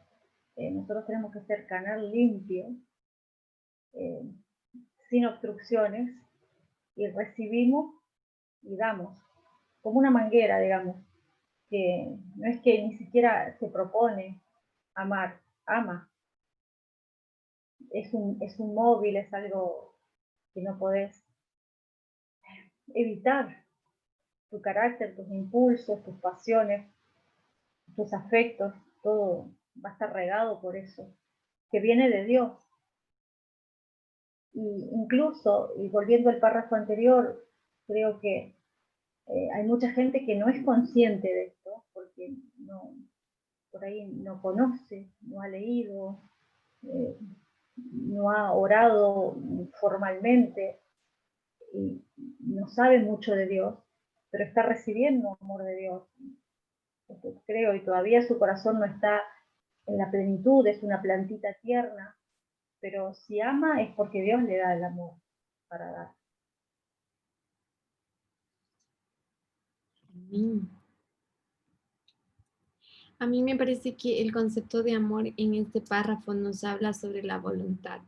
S1: Nosotros tenemos que ser canal limpio, sin obstrucciones, y recibimos y damos, como una manguera, digamos, que no es que ni siquiera se propone amar, ama. Es un móvil, es algo que no podés evitar. Tu carácter, tus impulsos, tus pasiones, tus afectos, todo va a estar regado por eso, que viene de Dios. Y incluso, y volviendo al párrafo anterior, creo que hay mucha gente que no es consciente de esto, porque no, por ahí no conoce, no ha leído, no ha orado formalmente y no sabe mucho de Dios, pero está recibiendo amor de Dios. Creo, y todavía su corazón no está en la plenitud, es una plantita tierna, pero si ama es porque Dios le da el amor para dar.
S5: A mí me parece que el concepto de amor en este párrafo nos habla sobre la voluntad.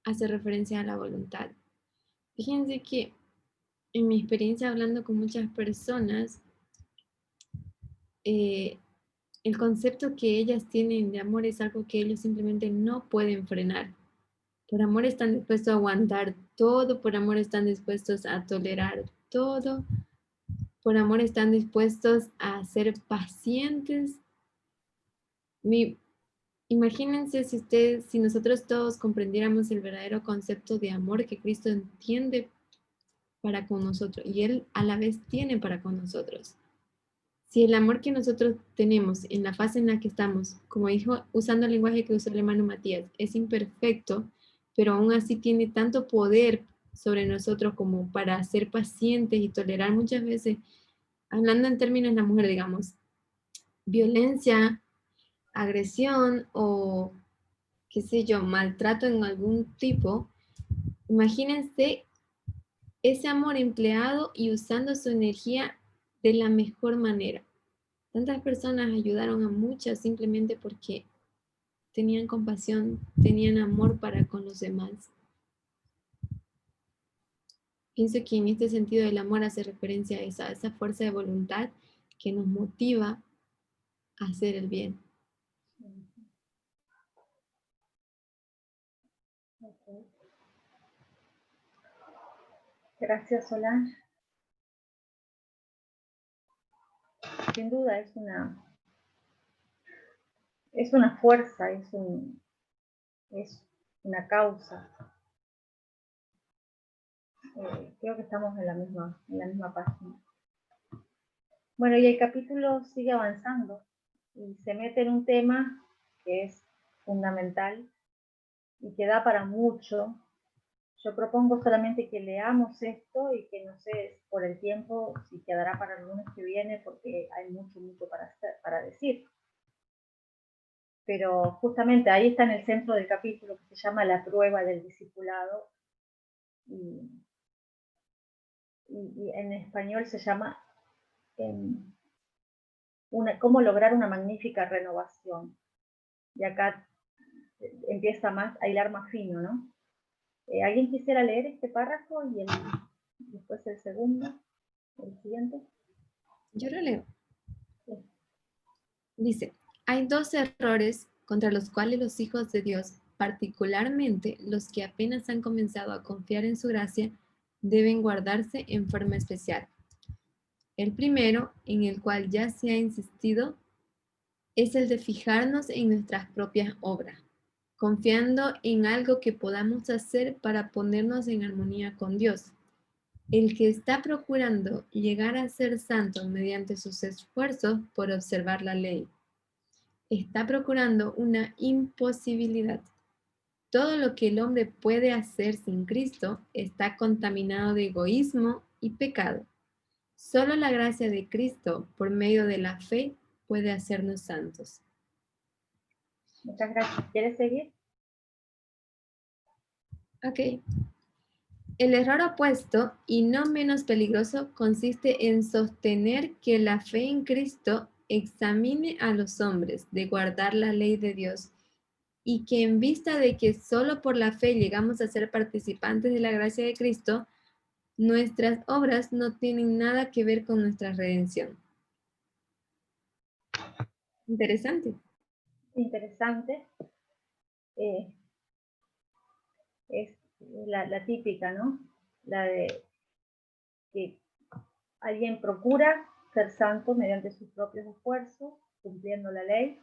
S5: Hace referencia a la voluntad. Fíjense que en mi experiencia hablando con muchas personas, el concepto que ellas tienen de amor es algo que ellos simplemente no pueden frenar. Por amor están dispuestos a aguantar todo, por amor están dispuestos a tolerar todo, por amor están dispuestos a ser pacientes. Imagínense si nosotros todos comprendiéramos el verdadero concepto de amor que Cristo entiende para con nosotros y Él a la vez tiene para con nosotros. Si el amor que nosotros tenemos en la fase en la que estamos, como dijo, usando el lenguaje que usó el hermano Matías, es imperfecto, pero aún así tiene tanto poder sobre nosotros como para ser pacientes y tolerar muchas veces, hablando en términos de la mujer, digamos, violencia, agresión o, qué sé yo, maltrato en algún tipo. Imagínense ese amor empleado y usando su energía de la mejor manera. Tantas personas ayudaron a muchas simplemente porque tenían compasión, tenían amor para con los demás. Pienso que en este sentido el amor hace referencia a esa fuerza de voluntad que nos motiva a hacer el bien.
S1: Okay. Gracias, Solange. Sin duda es una fuerza, es una causa. Creo que estamos en la misma página. Bueno, y el capítulo sigue avanzando y se mete en un tema que es fundamental y que da para mucho. Yo propongo solamente que leamos esto y que no sé por el tiempo si quedará para el lunes que viene porque hay mucho para decir. Pero justamente ahí está en el centro del capítulo que se llama la prueba del discipulado y en español se llama cómo lograr una magnífica renovación. Y acá empieza a hilar más fino, ¿no? ¿Alguien quisiera leer este párrafo y después el segundo, el siguiente?
S5: Yo lo leo.
S1: Sí.
S5: Dice, hay dos errores contra los cuales los hijos de Dios, particularmente los que apenas han comenzado a confiar en su gracia, deben guardarse en forma especial. El primero, en el cual ya se ha insistido, es el de fijarnos en nuestras propias obras, confiando en algo que podamos hacer para ponernos en armonía con Dios. El que está procurando llegar a ser santo mediante sus esfuerzos por observar la ley, está procurando una imposibilidad. Todo lo que el hombre puede hacer sin Cristo está contaminado de egoísmo y pecado. Solo la gracia de Cristo, por medio de la fe, puede hacernos santos.
S1: Muchas gracias. ¿Quieres seguir?
S5: Ok. El error opuesto, y no menos peligroso, consiste en sostener que la fe en Cristo examine a los hombres de guardar la ley de Dios, y que en vista de que solo por la fe llegamos a ser participantes de la gracia de Cristo, nuestras obras no tienen nada que ver con nuestra redención. Interesante.
S1: Interesante. Es la típica, ¿no? La de que alguien procura ser santo mediante sus propios esfuerzos, cumpliendo la ley.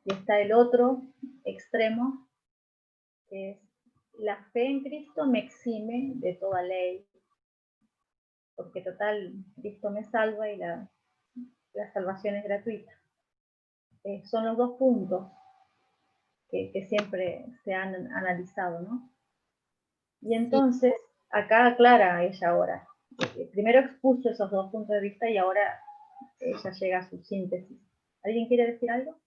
S1: Y está el otro extremo, que es la fe en Cristo me exime de toda ley, porque total, Cristo me salva y la salvación es gratuita. Son los dos puntos que siempre se han analizado, ¿no? Y entonces, acá aclara ella ahora. Primero expuso esos dos puntos de vista y ahora ella llega a su síntesis. ¿Alguien quiere decir algo?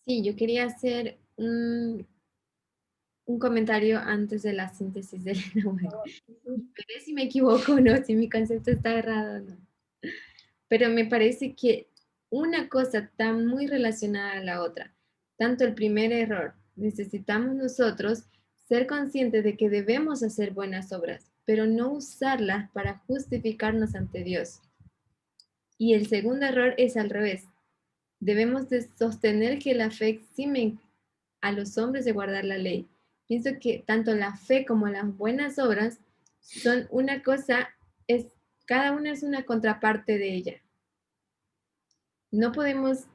S5: Sí, yo quería hacer un comentario antes de la síntesis de Elena White. Veré si me equivoco o no, si mi concepto está errado o no. Pero me parece que una cosa está muy relacionada a la otra. Tanto el primer error, necesitamos nosotros ser conscientes de que debemos hacer buenas obras, pero no usarlas para justificarnos ante Dios. Y el segundo error es al revés. Debemos de sostener que la fe exime a los hombres de guardar la ley. Pienso que tanto la fe como las buenas obras son una cosa, cada una es una contraparte de ella. No podemos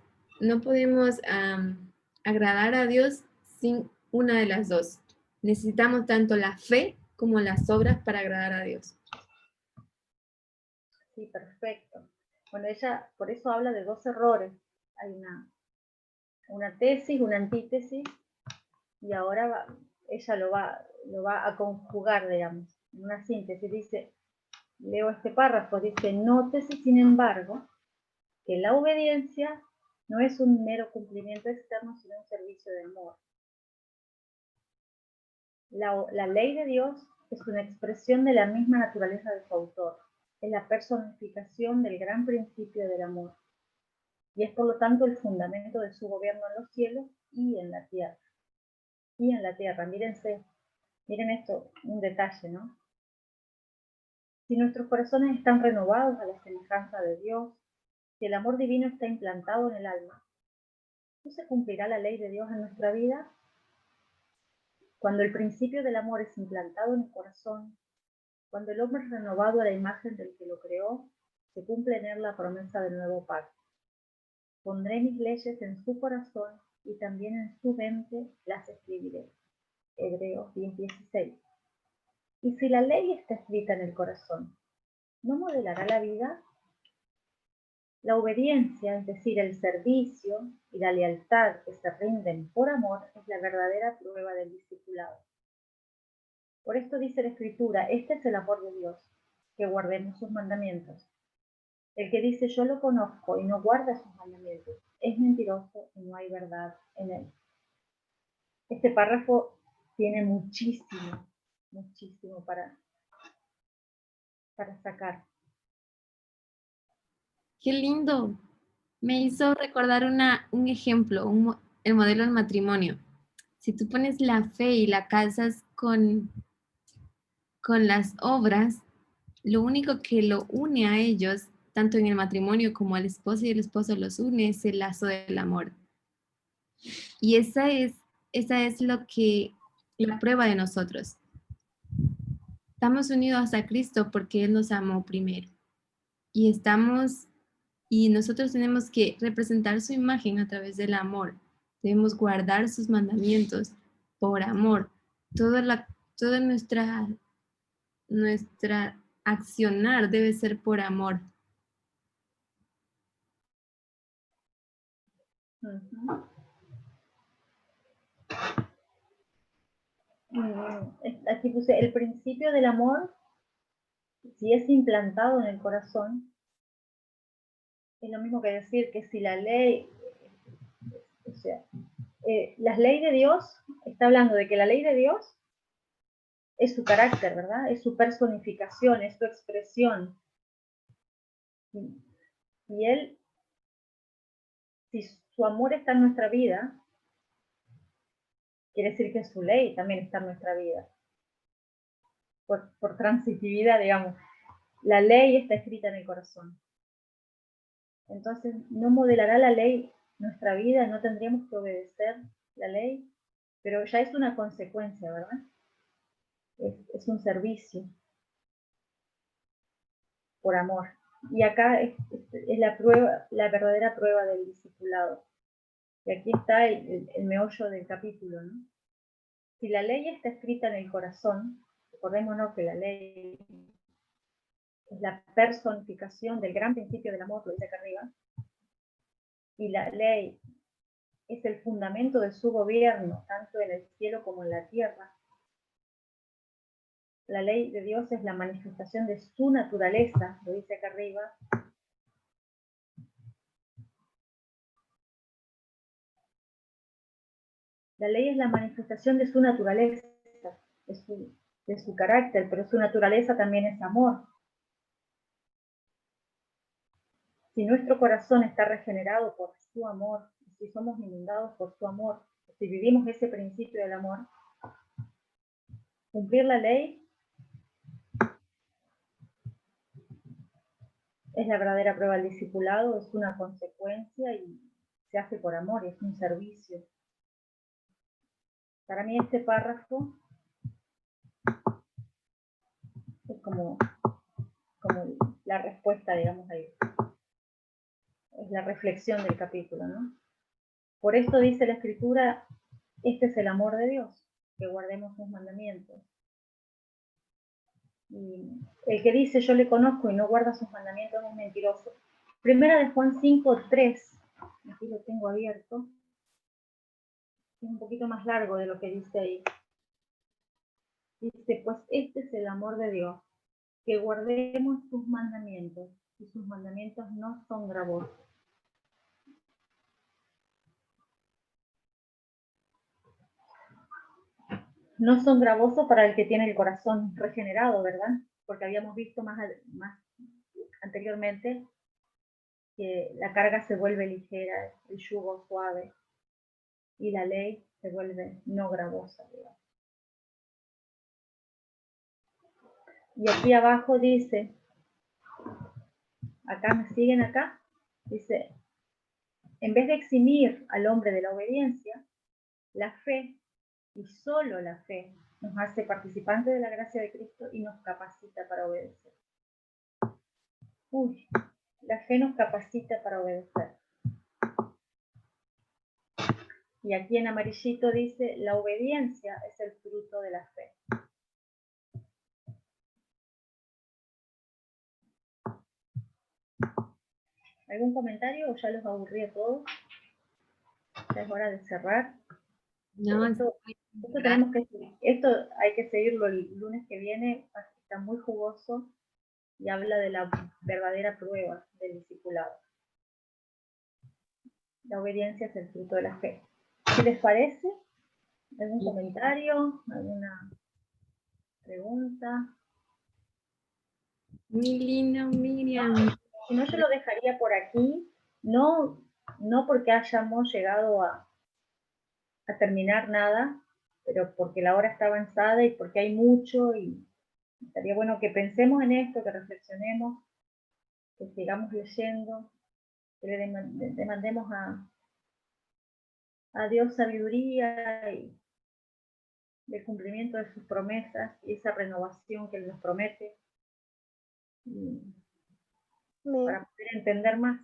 S5: agradar a Dios sin una de las dos. Necesitamos tanto la fe como las obras para agradar a Dios.
S1: Sí, perfecto. Bueno, ella por eso habla de dos errores. Hay una tesis, una antítesis, y ahora ella lo va a conjugar, digamos, en una síntesis. Dice, leo este párrafo, dice, nótese, sin embargo, que la obediencia no es un mero cumplimiento externo, sino un servicio de amor. La ley de Dios es una expresión de la misma naturaleza de su autor, es la personificación del gran principio del amor, y es por lo tanto el fundamento de su gobierno en los cielos y en la tierra. Y en la tierra, miren esto, un detalle, ¿no? Si nuestros corazones están renovados a la semejanza de Dios, si el amor divino está implantado en el alma, ¿no se cumplirá la ley de Dios en nuestra vida? Cuando el principio del amor es implantado en el corazón, cuando el hombre es renovado a la imagen del que lo creó, se cumple en él la promesa del nuevo pacto. Pondré mis leyes en su corazón y también en su mente las escribiré. Hebreos 10:16. Y si la ley está escrita en el corazón, ¿no modelará la vida? La obediencia, es decir, el servicio y la lealtad que se rinden por amor, es la verdadera prueba del discipulado. Por esto dice la Escritura, este es el amor de Dios, que guardemos sus mandamientos. El que dice yo lo conozco y no guarda sus mandamientos, es mentiroso y no hay verdad en él. Este párrafo tiene muchísimo para sacar.
S5: ¡Qué lindo! Me hizo recordar un ejemplo, el modelo del matrimonio. Si tú pones la fe y la casas con las obras, lo único que lo une a ellos, tanto en el matrimonio como al esposo y el esposo los une, es el lazo del amor. Y esa es la prueba de nosotros. Estamos unidos a Cristo porque Él nos amó primero. Y nosotros tenemos que representar su imagen a través del amor. Debemos guardar sus mandamientos por amor. Toda nuestra accionar debe ser por amor.
S1: Aquí puse, el principio del amor, si es implantado en el corazón, es lo mismo que decir que si la ley, o sea, la ley de Dios, está hablando de que la ley de Dios es su carácter, ¿verdad? Es su personificación, es su expresión. Y Él, si su amor está en nuestra vida, quiere decir que su ley también está en nuestra vida. Por transitividad, digamos. La ley está escrita en el corazón. Entonces, no modelará la ley nuestra vida, no tendríamos que obedecer la ley, pero ya es una consecuencia, ¿verdad? Es un servicio por amor. Y acá es la prueba, la verdadera prueba del discipulado. Y aquí está el meollo del capítulo, ¿no? Si la ley está escrita en el corazón, recordémonos que la ley es la personificación del gran principio del amor, lo dice acá arriba, y la ley es el fundamento de su gobierno, tanto en el cielo como en la tierra. La ley de Dios es la manifestación de su naturaleza, lo dice acá arriba. La ley es la manifestación de su naturaleza, de su carácter, pero su naturaleza también es amor. Si nuestro corazón está regenerado por su amor, si somos inundados por su amor, si vivimos ese principio del amor, cumplir la ley es la verdadera prueba del discipulado, es una consecuencia y se hace por amor, es un servicio. Para mí este párrafo es como la respuesta, digamos, ahí. Es la reflexión del capítulo, ¿no? Por esto dice la Escritura, este es el amor de Dios, que guardemos sus mandamientos. Y el que dice yo le conozco y no guarda sus mandamientos es mentiroso. Primera de Juan 5:3, aquí lo tengo abierto, es un poquito más largo de lo que dice ahí. Dice, pues este es el amor de Dios, que guardemos sus mandamientos, y sus mandamientos no son gravosos. No son gravosos para el que tiene el corazón regenerado, ¿verdad? Porque habíamos visto más anteriormente que la carga se vuelve ligera, el yugo suave y la ley se vuelve no gravosa, digamos. Y aquí abajo dice, acá me siguen acá, dice, en vez de eximir al hombre de la obediencia, la fe, y solo la fe, nos hace participantes de la gracia de Cristo y nos capacita para obedecer. Uy, la fe nos capacita para obedecer. Y aquí en amarillito dice, la obediencia es el fruto de la fe. ¿Algún comentario o ya los aburrí a todos? Ya es hora de cerrar.
S5: No,
S1: Esto hay que seguirlo el lunes que viene, está muy jugoso y habla de la verdadera prueba del discipulado. La obediencia es el fruto de la fe. ¿Qué les parece? ¿Algún comentario? ¿Alguna pregunta?
S5: muy lindo, Miriam.
S1: Si no, yo lo dejaría por aquí, no porque hayamos llegado a terminar nada, pero porque la hora está avanzada y porque hay mucho y estaría bueno que pensemos en esto, que reflexionemos, que sigamos leyendo, que le demandemos a Dios sabiduría y el cumplimiento de sus promesas y esa renovación que Él nos promete para poder entender más,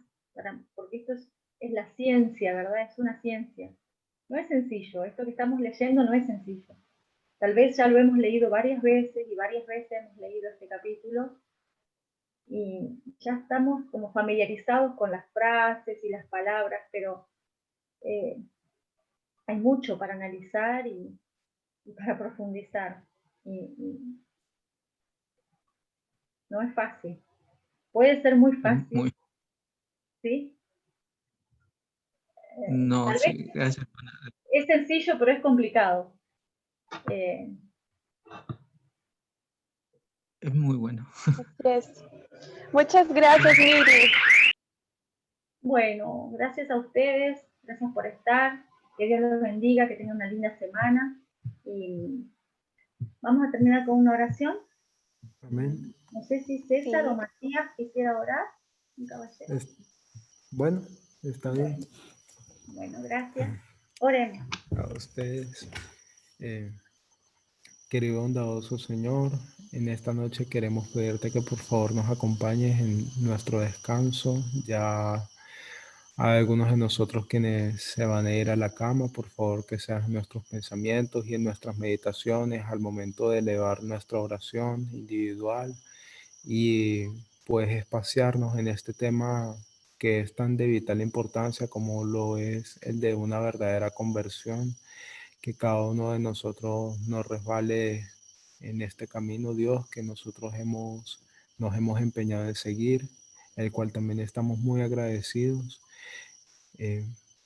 S1: porque esto es la ciencia, ¿verdad? Es una ciencia. No es sencillo, esto que estamos leyendo no es sencillo. Tal vez ya lo hemos leído varias veces y varias veces hemos leído este capítulo y ya estamos como familiarizados con las frases y las palabras, pero hay mucho para analizar y para profundizar. Y no es fácil. Puede ser muy fácil, ¿sí?
S6: No,
S1: Tal vez
S6: sí, gracias, hermana.
S1: es sencillo, pero es complicado.
S6: Es muy bueno.
S4: Yes. Muchas gracias, Miri.
S1: Bueno, gracias a ustedes, gracias por estar, que Dios los bendiga, que tengan una linda semana y vamos a terminar con una oración.
S3: Amén.
S1: No sé si César
S4: Sí.
S1: o Matías quisiera orar, un caballero.
S3: Bueno, está bien.
S1: Bueno, gracias. Oremos.
S3: A ustedes. Querido bondadoso Señor, en esta noche queremos pedirte que por favor nos acompañes en nuestro descanso. Ya hay algunos de nosotros quienes se van a ir a la cama, por favor que sean en nuestros pensamientos y en nuestras meditaciones al momento de elevar nuestra oración individual y pues espaciarnos en este tema que es tan de vital importancia como lo es el de una verdadera conversión, que cada uno de nosotros nos resbale en este camino, Dios, que nosotros nos hemos empeñado en seguir, el cual también estamos muy agradecidos.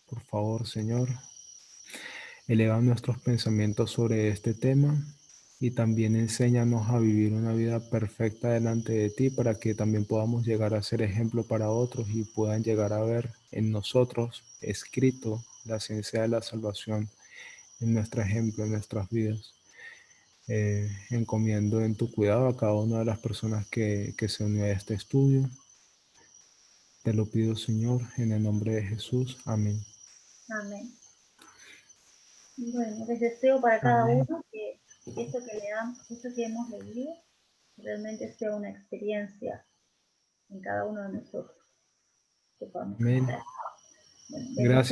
S3: Por favor, Señor, eleva nuestros pensamientos sobre este tema y también enséñanos a vivir una vida perfecta delante de ti para que también podamos llegar a ser ejemplo para otros y puedan llegar a ver en nosotros escrito la ciencia de la salvación en nuestro ejemplo, en nuestras vidas. Encomiendo en tu cuidado a cada una de las personas que se unió a este estudio. Te lo pido, Señor, en el nombre de Jesús. Amén.
S1: Amén. Bueno, les deseo para cada
S3: Amén.
S1: uno que esto que hemos leído realmente sea una experiencia en cada uno de nosotros. Que podamos
S3: Amén.
S1: hacer. Bueno,
S3: Gracias.